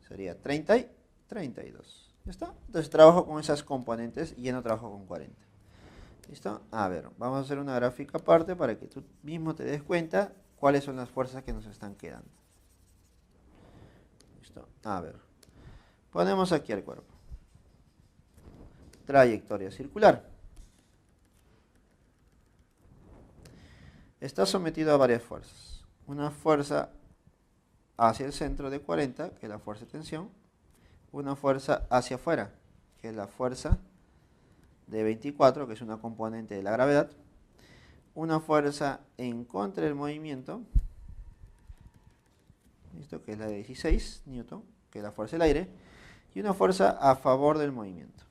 Sería 30 y 32. ¿Ya está? Entonces trabajo con esas componentes y ya no trabajo con 40. ¿Listo? A ver, vamos a hacer una gráfica aparte para que tú mismo te des cuenta cuáles son las fuerzas que nos están quedando. ¿Listo? A ver, ponemos aquí el cuerpo. Trayectoria circular. Está sometido a varias fuerzas. Una fuerza hacia el centro de 40, que es la fuerza de tensión. Una fuerza hacia afuera, que es la fuerza de 24, que es una componente de la gravedad. Una fuerza en contra del movimiento, ¿listo? Que es la de 16 newton. que es la fuerza del aire, y una fuerza a favor del movimiento,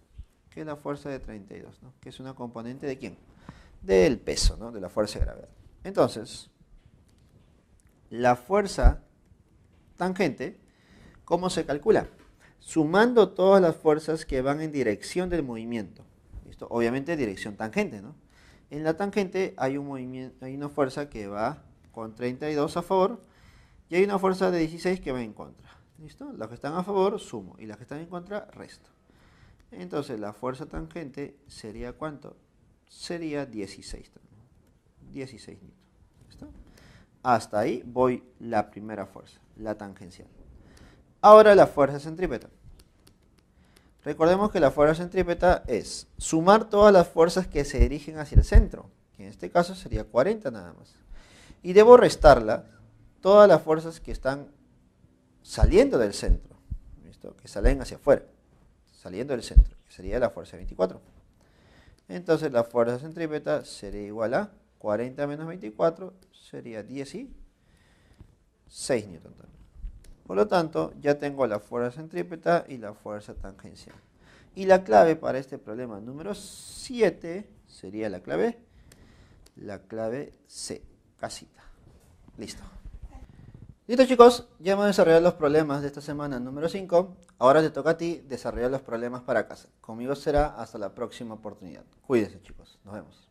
que es la fuerza de 32, ¿no? Que es una componente de ¿quién? Del peso, ¿no? De la fuerza de gravedad. Entonces, la fuerza tangente, ¿cómo se calcula? Sumando todas las fuerzas que van en dirección del movimiento. ¿Listo? Obviamente dirección tangente, ¿no? En la tangente hay un movimiento, hay una fuerza que va con 32 a favor y hay una fuerza de 16 que va en contra. ¿Listo? Las que están a favor sumo y las que están en contra resto. Entonces la fuerza tangente sería ¿cuánto? Sería 16 también. 16 newton. ¿Listo? Hasta ahí voy la primera fuerza, la tangencial. Ahora la fuerza centrípeta. Recordemos que la fuerza centrípeta es sumar todas las fuerzas que se dirigen hacia el centro, que en este caso sería 40 nada más. Y debo restarla todas las fuerzas que están saliendo del centro, ¿listo? Que salen hacia afuera, saliendo del centro, que sería la fuerza 24. Entonces la fuerza centrípeta sería igual a 40 menos 24, sería 16 newton también. Por lo tanto, ya tengo la fuerza centrípeta y la fuerza tangencial. Y la clave para este problema número 7 sería la clave C, casita. Listo. Listo, chicos, ya hemos desarrollado los problemas de esta semana número 5. Ahora te toca a ti desarrollar los problemas para casa. Conmigo será hasta la próxima oportunidad. Cuídense, chicos. Nos vemos.